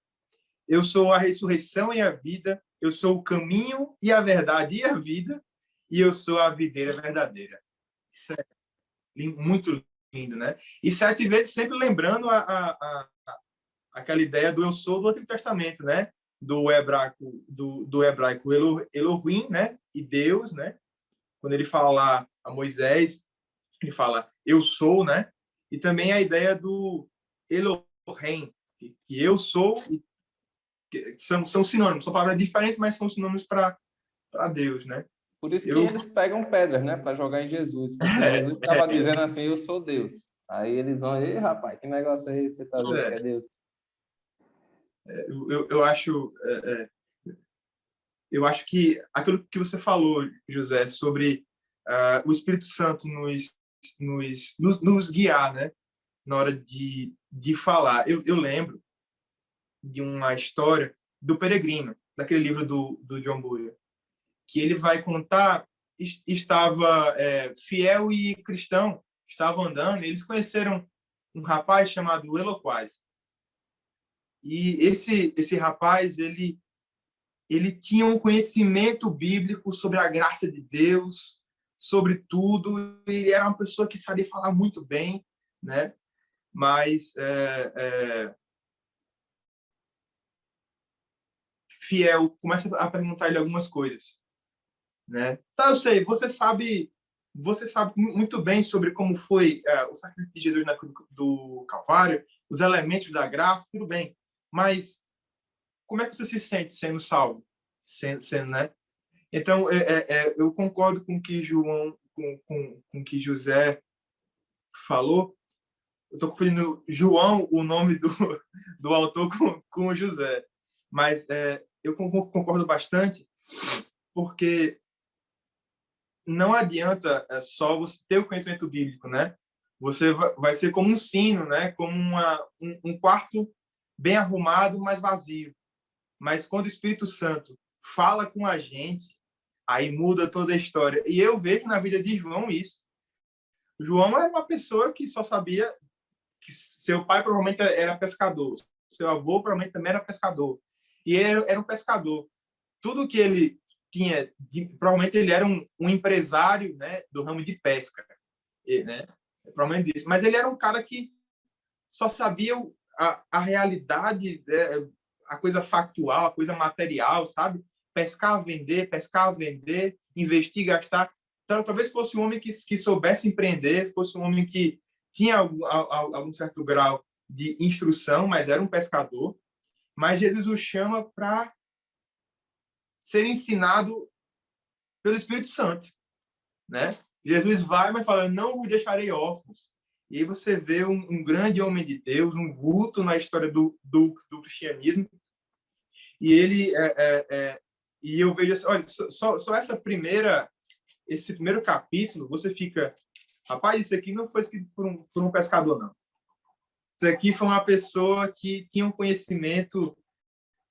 eu sou a ressurreição e a vida, eu sou o caminho e a verdade e a vida, e eu sou a videira verdadeira. Isso é muito lindo, né? E 7 vezes sempre lembrando aquela ideia do eu sou do Antigo Testamento, né? Do hebraico Elohim, né? E Deus, né? Quando ele fala lá a Moisés, ele fala eu sou, né? E também a ideia do Elohim, que eu sou, que são sinônimos, são palavras diferentes, mas são sinônimos para Deus, né? Por isso que eles pegam pedras, né, para jogar em Jesus, porque Jesus estava dizendo assim, eu sou Deus. Aí eles vão, ei, rapaz, que negócio é esse? Você está dizendo que é Deus? Eu acho que aquilo que você falou, José, sobre o Espírito Santo nos guiar, né, na hora de falar. Eu lembro de uma história do Peregrino, daquele livro do John Bunyan, que ele vai contar, estava fiel e cristão, estavam andando, e eles conheceram um rapaz chamado Eloquaz. E esse rapaz, ele tinha um conhecimento bíblico sobre a graça de Deus, sobre tudo, e era uma pessoa que sabia falar muito bem, né? Mas fiel começa a perguntar ele algumas coisas, né? Tá, eu sei, você sabe muito bem sobre como foi o sacrifício de Jesus na cruz do Calvário, os elementos da graça, tudo bem. Mas como é que você se sente sendo salvo? Sendo, né? Então, eu concordo com o que com que José falou. Eu estou confundindo João, o nome do autor, com José. Mas eu concordo bastante, porque não adianta só você ter o conhecimento bíblico, né? Você vai ser como um sino, né? Como um quarto bem arrumado, mas vazio. Mas quando o Espírito Santo fala com a gente, aí muda toda a história. E eu vejo na vida de João isso. João era uma pessoa que só sabia que seu pai provavelmente era pescador, seu avô provavelmente também era pescador. E ele era um pescador. Tudo que ele tinha, provavelmente ele era um empresário, né, do ramo de pesca, né? Provavelmente isso. Mas ele era um cara que só sabia a realidade, a coisa factual, a coisa material, sabe? Pescar, vender, investir, gastar. Então, talvez fosse um homem que soubesse empreender, fosse um homem que tinha algum certo grau de instrução, mas era um pescador. Mas Jesus o chama para ser ensinado pelo Espírito Santo, né? Jesus vai, mas fala, não vos deixarei órfãos. E aí você vê um grande homem de Deus, um vulto na história do cristianismo. E ele e eu vejo assim, olha, só esse primeiro capítulo, você fica, rapaz, isso aqui não foi escrito por um pescador, não. Isso aqui foi uma pessoa que tinha um conhecimento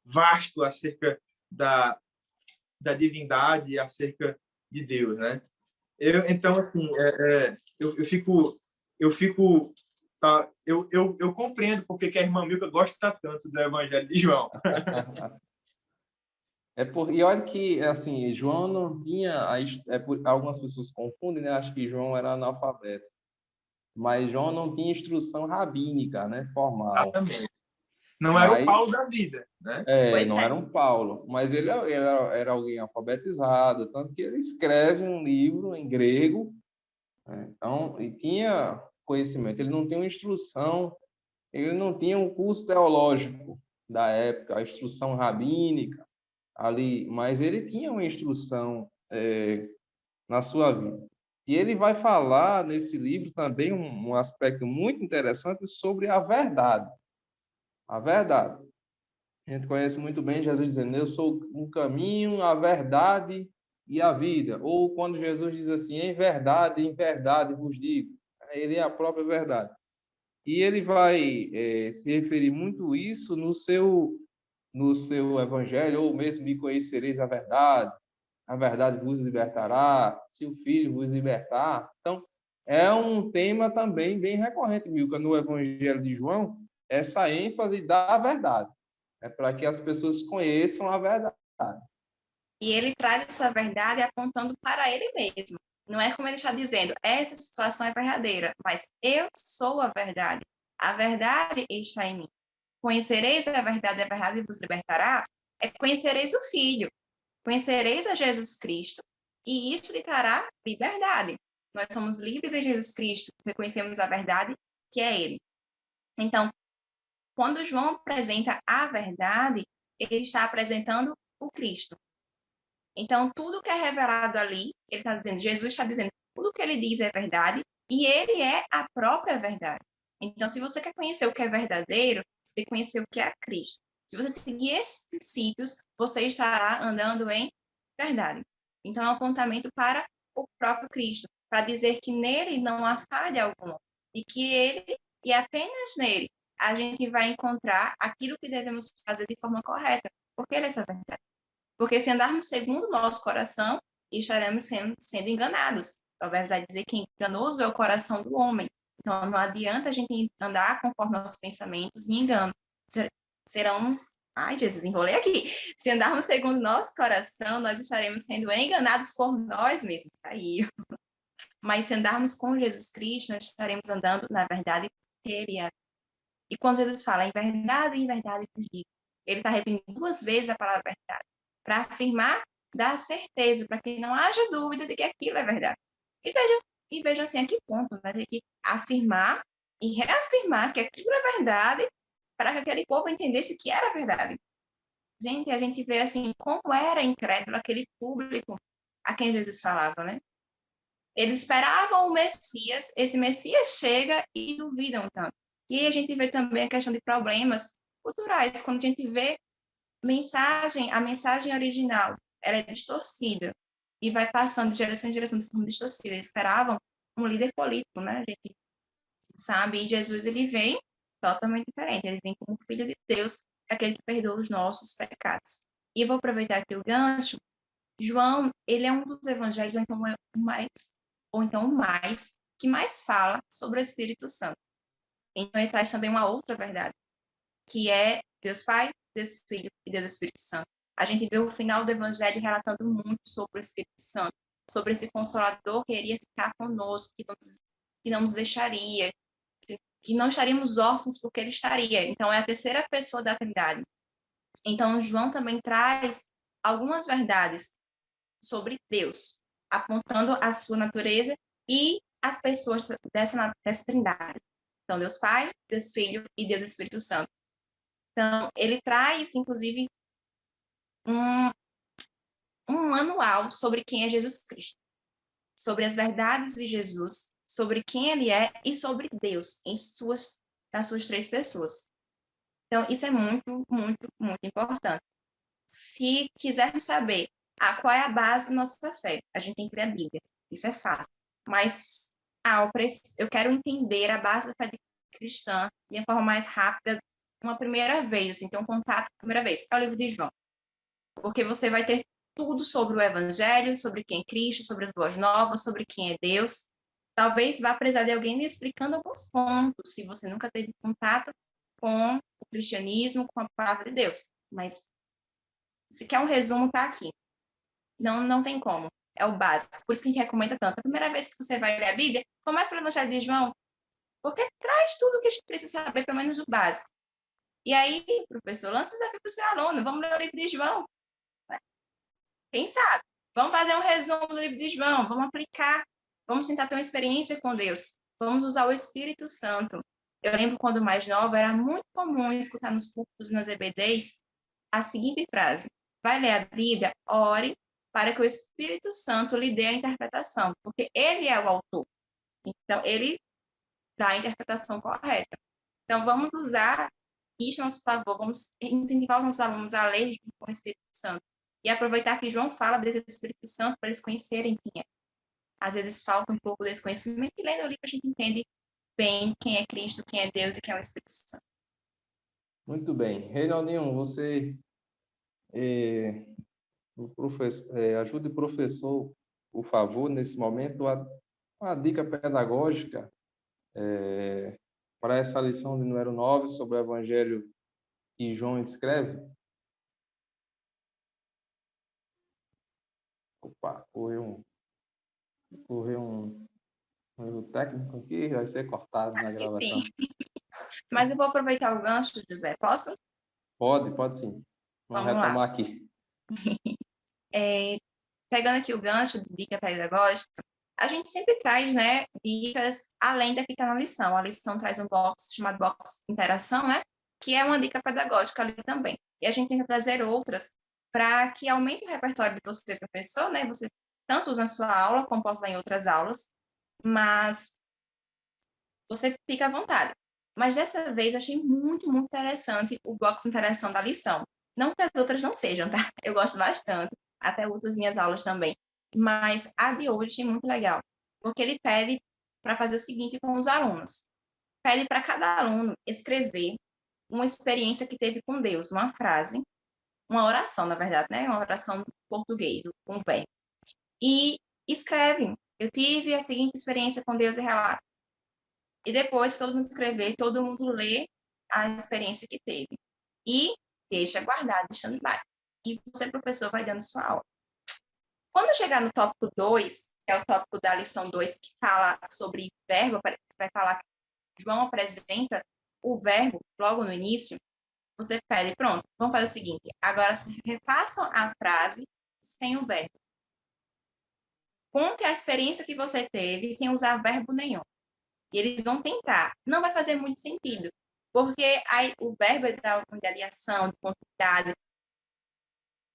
vasto acerca da divindade, acerca de Deus, né? Então, assim, eu compreendo porque que a irmã Milka gosta tanto do Evangelho de João. E olha que, assim, João não tinha... algumas pessoas confundem, né? Acho que João era analfabeto. Mas João não tinha instrução rabínica, né? Formal. Exatamente. Não era o Paulo da vida, né? Não era um Paulo. Mas ele era alguém alfabetizado, tanto que ele escreve um livro em grego, né? Então, e tinha conhecimento. Ele não tinha uma instrução, ele não tinha um curso teológico da época, a instrução rabínica ali, mas ele tinha uma instrução na sua vida. E ele vai falar nesse livro também um aspecto muito interessante sobre a verdade. A verdade. A gente conhece muito bem Jesus dizendo, eu sou o caminho, a verdade e a vida. Ou quando Jesus diz assim, em verdade vos digo. Ele é a própria verdade. E ele vai se referir muito isso no seu evangelho, ou mesmo me conhecereis a verdade vos libertará, se o Filho vos libertar. Então, é um tema também bem recorrente, Milka, no evangelho de João, essa ênfase da verdade. É para que as pessoas conheçam a verdade. E ele traz essa verdade apontando para ele mesmo. Não é como ele está dizendo, essa situação é verdadeira, mas eu sou a verdade. A verdade está em mim. Conhecereis a verdade vos libertará, é conhecereis o Filho, conhecereis a Jesus Cristo, e isto lhe trará liberdade. Nós somos livres em Jesus Cristo, porque conhecemos a verdade, que é Ele. Então, quando João apresenta a verdade, ele está apresentando o Cristo. Então, tudo que é revelado ali, ele está dizendo, Jesus está dizendo, tudo que ele diz é verdade, e ele é a própria verdade. Então, se você quer conhecer o que é verdadeiro, você tem que conhecer o que é Cristo. Se você seguir esses princípios, você estará andando em verdade. Então, é um apontamento para o próprio Cristo, para dizer que nele não há falha alguma, e que ele, e apenas nele, a gente vai encontrar aquilo que devemos fazer de forma correta, porque ele é essa verdade. Porque se andarmos segundo o nosso coração, estaremos sendo enganados. Provérbios vai dizer que enganoso é o coração do homem. Então, não adianta a gente andar conforme nossos pensamentos e engano. Seremos... Ai, Jesus, enrolei aqui. Se andarmos segundo o nosso coração, nós estaremos sendo enganados por nós mesmos. Aí. Mas se andarmos com Jesus Cristo, nós estaremos andando na verdade que Ele é. E quando Jesus fala, em verdade te digo, Ele está repetindo 2 vezes a palavra verdade, para afirmar, dar certeza, para que não haja dúvida de que aquilo é verdade. E vejam assim, a que ponto, né? Tem que afirmar e reafirmar que aquilo é verdade, para que aquele povo entendesse que era verdade. Gente, a gente vê assim, como era incrédulo aquele público a quem Jesus falava, né? Eles esperavam o Messias, esse Messias chega e duvidam tanto. E aí a gente vê também a questão de problemas culturais, quando a gente vê a mensagem original, ela é distorcida e vai passando de geração em geração de forma distorcida. Eles esperavam um líder político, né? A gente sabe, e Jesus ele vem totalmente diferente. Ele vem como filho de Deus, aquele que perdoa os nossos pecados. E eu vou aproveitar aqui o gancho. João, ele é um dos evangelhos, ou então o mais, que mais fala sobre o Espírito Santo. Então ele traz também uma outra verdade, que é Deus Pai, Deus Filho e Deus Espírito Santo. A gente vê o final do Evangelho relatando muito sobre o Espírito Santo, sobre esse Consolador que iria ficar conosco, que não nos deixaria, que não estaríamos órfãos porque ele estaria. Então, é a terceira pessoa da Trindade. Então, João também traz algumas verdades sobre Deus, apontando a sua natureza e as pessoas dessa Trindade. Então, Deus Pai, Deus Filho e Deus Espírito Santo. Então, ele traz, inclusive, um manual sobre quem é Jesus Cristo, sobre as verdades de Jesus, sobre quem ele é e sobre Deus, nas suas 3 pessoas. Então, isso é muito, muito, muito importante. Se quisermos saber qual é a base da nossa fé, a gente tem que ler a Bíblia, isso é fato. Mas eu quero entender a base da fé cristã de uma forma mais rápida, uma primeira vez, assim, ter um contato primeira vez, é o livro de João. Porque você vai ter tudo sobre o Evangelho, sobre quem é Cristo, sobre as boas novas, sobre quem é Deus. Talvez vá precisar de alguém me explicando alguns pontos, se você nunca teve contato com o cristianismo, com a palavra de Deus. Mas se quer um resumo, tá aqui. Não tem como. É o básico. Por isso que a gente recomenda tanto. A primeira vez que você vai ler a Bíblia, comece pelo Evangelho de João, porque traz tudo o que a gente precisa saber, pelo menos o básico. E aí, professor, lança o desafio para o seu aluno. Vamos ler o livro de João. Quem sabe? Vamos fazer um resumo do livro de João. Vamos aplicar. Vamos tentar ter uma experiência com Deus. Vamos usar o Espírito Santo. Eu lembro quando mais nova, era muito comum escutar nos púlpitos e nas EBDs a seguinte frase: vai ler a Bíblia, ore para que o Espírito Santo lhe dê a interpretação, porque ele é o autor. Então, ele dá a interpretação correta. Então, vamos usar isso a nosso favor, vamos incentivar os nossos alunos a ler com o Espírito Santo. E aproveitar que João fala desse Espírito Santo para eles conhecerem quem é. às vezes falta um pouco desse conhecimento, e lendo o livro a gente entende bem quem é Cristo, quem é Deus e quem é o Espírito Santo. Muito bem. Reinaldinho, você ajude o professor, por favor, nesse momento, uma dica pedagógica para essa lição de número 9 sobre o Evangelho que João escreve. Opa, correu um erro técnico aqui, vai ser cortado na Acho que gravação. sim. Mas eu vou aproveitar o gancho, José. Posso? Pode sim. Vamos Vamos lá. retomar aqui. Pegando aqui o gancho de dica pedagógica, a gente sempre traz, né, dicas além da que está na lição. A lição traz um box chamado box interação, né, que é uma dica pedagógica ali também. E a gente tenta trazer outras para que aumente o repertório de você, professor, né, você tanto usa na sua aula, como posso usar em outras aulas, mas você fica à vontade. Mas dessa vez eu achei muito, muito interessante o box interação da lição. Não que as outras não sejam, tá? Eu gosto bastante, até outras minhas aulas também. Mas a de hoje achei muito legal, porque ele pede para fazer o seguinte com os alunos. Pede para cada aluno escrever uma experiência que teve com Deus, uma frase, uma oração, na verdade, né? Uma oração em português, um verbo. E escreve. Eu tive a seguinte experiência com Deus e relata. E depois que todo mundo escrever, todo mundo lê a experiência que teve. E deixa guardado, deixando embaixo. E você, professor, vai dando sua aula. Quando chegar no tópico 2, que é o tópico da lição 2, que fala sobre verbo, vai falar que João apresenta o verbo logo no início, você pede, pronto, vamos fazer o seguinte, agora refaçam a frase sem o verbo. Conte a experiência que você teve sem usar verbo nenhum. E eles vão tentar. Não vai fazer muito sentido, porque aí o verbo é da aliação, de quantidade,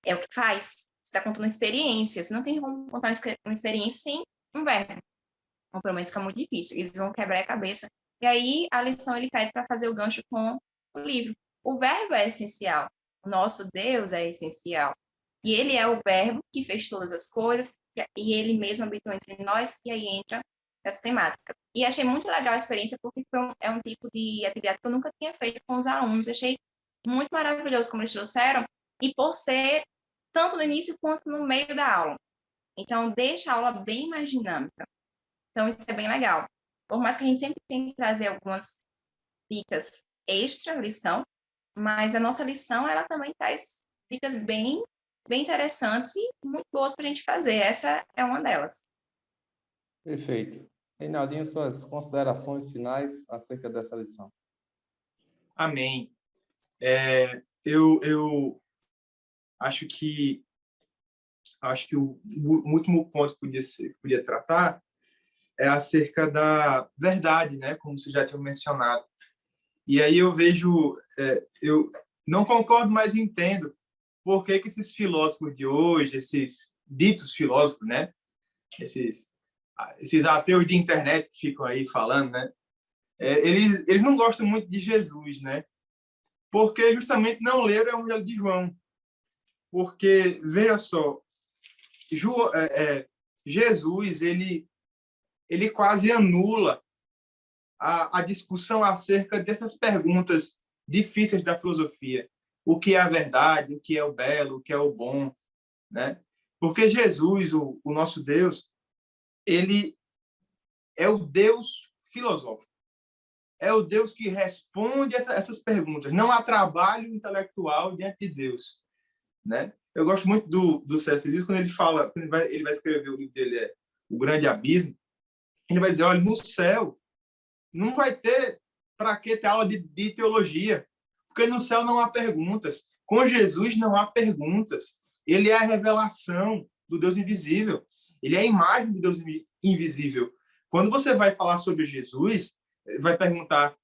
é o que faz. Você está contando uma experiência, você não tem como contar uma experiência sem um verbo. Então, pelo menos fica muito difícil. Eles vão quebrar a cabeça. E aí, a lição ele pede para fazer o gancho com o livro. O verbo é essencial. O nosso Deus é essencial. E ele é o verbo que fez todas as coisas, e ele mesmo habitou entre nós, e aí entra essa temática. E achei muito legal a experiência, porque é um tipo de atividade que eu nunca tinha feito com os alunos. Achei muito maravilhoso como eles trouxeram, e por ser tanto no início quanto no meio da aula. Então, deixa a aula bem mais dinâmica. Então, isso é bem legal. Por mais que a gente sempre tente trazer algumas dicas extra lição, mas a nossa lição, ela também traz dicas bem interessantes e muito boas para a gente fazer. Essa é uma delas. Perfeito. Reinaldinho, suas considerações finais acerca dessa lição. Amém. Eu acho que o último ponto que podia tratar é acerca da verdade, né? Como você já tinha mencionado. E aí eu vejo, eu não concordo, mas entendo por que esses filósofos de hoje, esses ditos filósofos, né? Esses ateus de internet que ficam aí falando, né? Eles não gostam muito de Jesus, né? Porque justamente não leram o Evangelho de João. Porque, veja só, Jesus, ele quase anula a discussão acerca dessas perguntas difíceis da filosofia. O que é a verdade, o que é o belo, o que é o bom, né? Porque Jesus, o nosso Deus, ele é o Deus filosófico. É o Deus que responde essas perguntas. Não há trabalho intelectual diante de Deus, né? Eu gosto muito do C.S. Lewis quando ele fala, quando ele vai escrever o livro dele, O Grande Abismo, ele vai dizer, olha, no céu não vai ter para que ter aula de teologia, porque no céu não há perguntas. Com Jesus não há perguntas. Ele é a revelação do Deus invisível. Ele é a imagem do Deus invisível. Quando você vai falar sobre Jesus, vai perguntar,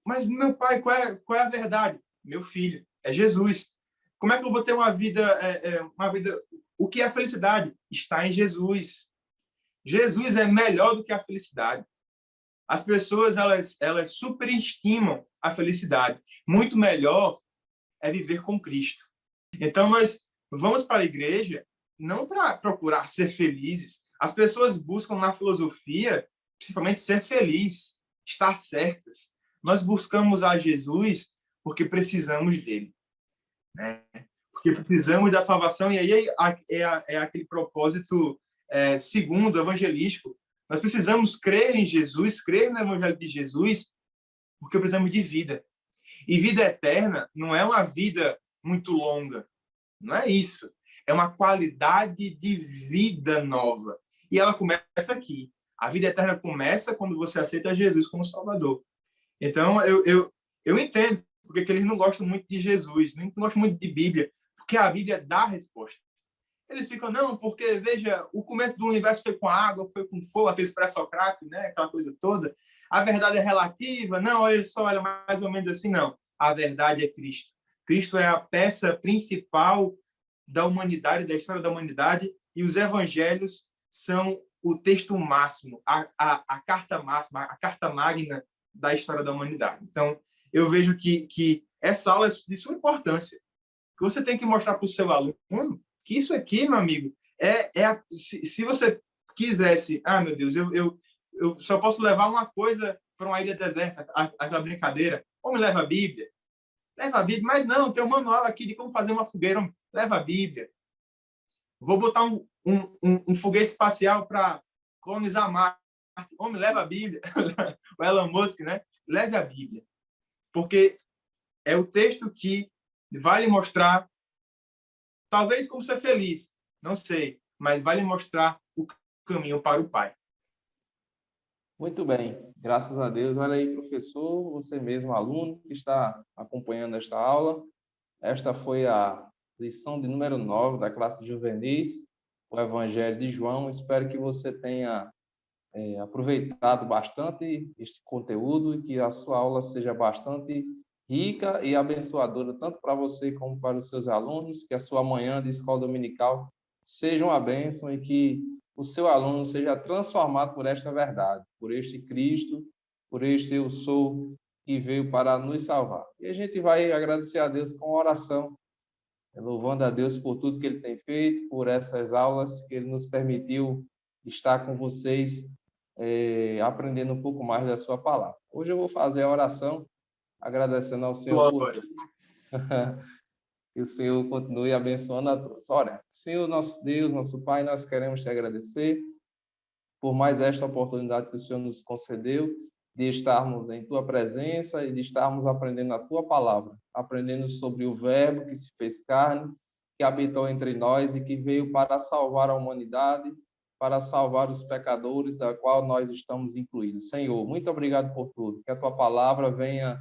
mas meu pai, qual é a verdade? Meu filho, é Jesus. Como é que eu vou ter uma vida, o que é a felicidade? Está em Jesus. Jesus é melhor do que a felicidade. As pessoas, elas superestimam a felicidade. Muito melhor é viver com Cristo. Então, nós vamos para a igreja não para procurar ser felizes, As pessoas buscam na filosofia, principalmente, ser feliz, estar certas. Nós buscamos a Jesus porque precisamos dele, né? Porque precisamos da salvação, e aí é aquele propósito segundo, evangelístico. Nós precisamos crer em Jesus, crer no evangelho de Jesus, porque precisamos de vida. E vida eterna não é uma vida muito longa, não é isso. É uma qualidade de vida nova. E ela começa aqui. A vida eterna começa quando você aceita Jesus como Salvador. Então, eu entendo porque que eles não gostam muito de Jesus, não gostam muito de Bíblia, porque a Bíblia dá a resposta. Eles ficam, não, porque, veja, o começo do universo foi com água, foi com fogo, aqueles pré-socráticos, né? Aquela coisa toda. A verdade é relativa. Não, ele só olha mais ou menos assim, não. A verdade é Cristo. Cristo é a peça principal da humanidade, da história da humanidade, e os evangelhos são o texto máximo, a carta máxima, a carta magna da história da humanidade. Então, eu vejo que essa aula é de suma importância, que você tem que mostrar para o seu aluno que isso aqui, meu amigo, se você quisesse, meu Deus, eu só posso levar uma coisa para uma ilha deserta, aquela brincadeira, ou me leva a Bíblia, mas não, tem um manual aqui de como fazer uma fogueira, leva a Bíblia. Vou botar um foguete espacial para colonizar Marte, homem, leva a Bíblia. O Elon Musk, né? Leve a Bíblia. Porque é o texto que vai lhe mostrar, talvez como ser feliz, não sei, mas vai lhe mostrar o caminho para o Pai. Muito bem, graças a Deus. Olha aí, professor, você mesmo, aluno, que está acompanhando esta aula. Esta foi a lição de número 9 da classe de juvenis, o Evangelho de João. Espero que você tenha aproveitado bastante este conteúdo e que a sua aula seja bastante rica e abençoadora, tanto para você como para os seus alunos, que a sua manhã de escola dominical seja uma bênção e que o seu aluno seja transformado por esta verdade, por este Cristo, por este eu sou que veio para nos salvar. E a gente vai agradecer a Deus com oração, louvando a Deus por tudo que Ele tem feito, por essas aulas que Ele nos permitiu estar com vocês, aprendendo um pouco mais da sua palavra. Hoje eu vou fazer a oração, agradecendo ao Senhor por que o Senhor continue abençoando a todos. Ora, Senhor, nosso Deus, nosso Pai, nós queremos te agradecer por mais esta oportunidade que o Senhor nos concedeu de estarmos em tua presença e de estarmos aprendendo a tua palavra, aprendendo sobre o Verbo que se fez carne, que habitou entre nós e que veio para salvar a humanidade, para salvar os pecadores, da qual nós estamos incluídos. Senhor, muito obrigado por tudo. Que a tua palavra venha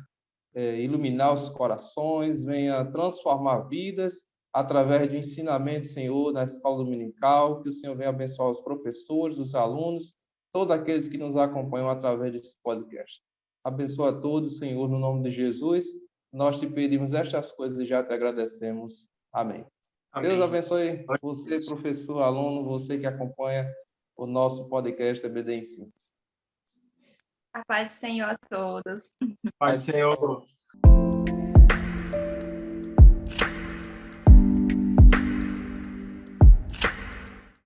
iluminar os corações, venha transformar vidas através de ensinamento, Senhor, na escola dominical, que o Senhor venha abençoar os professores, os alunos, todos aqueles que nos acompanham através desse podcast. Abençoa a todos, Senhor, no nome de Jesus. Nós te pedimos estas coisas e já te agradecemos. Amém. Amém. Deus abençoe você, professor, aluno, você que acompanha o nosso podcast EBD em Síntese. A paz do Senhor a todos. Paz do Senhor.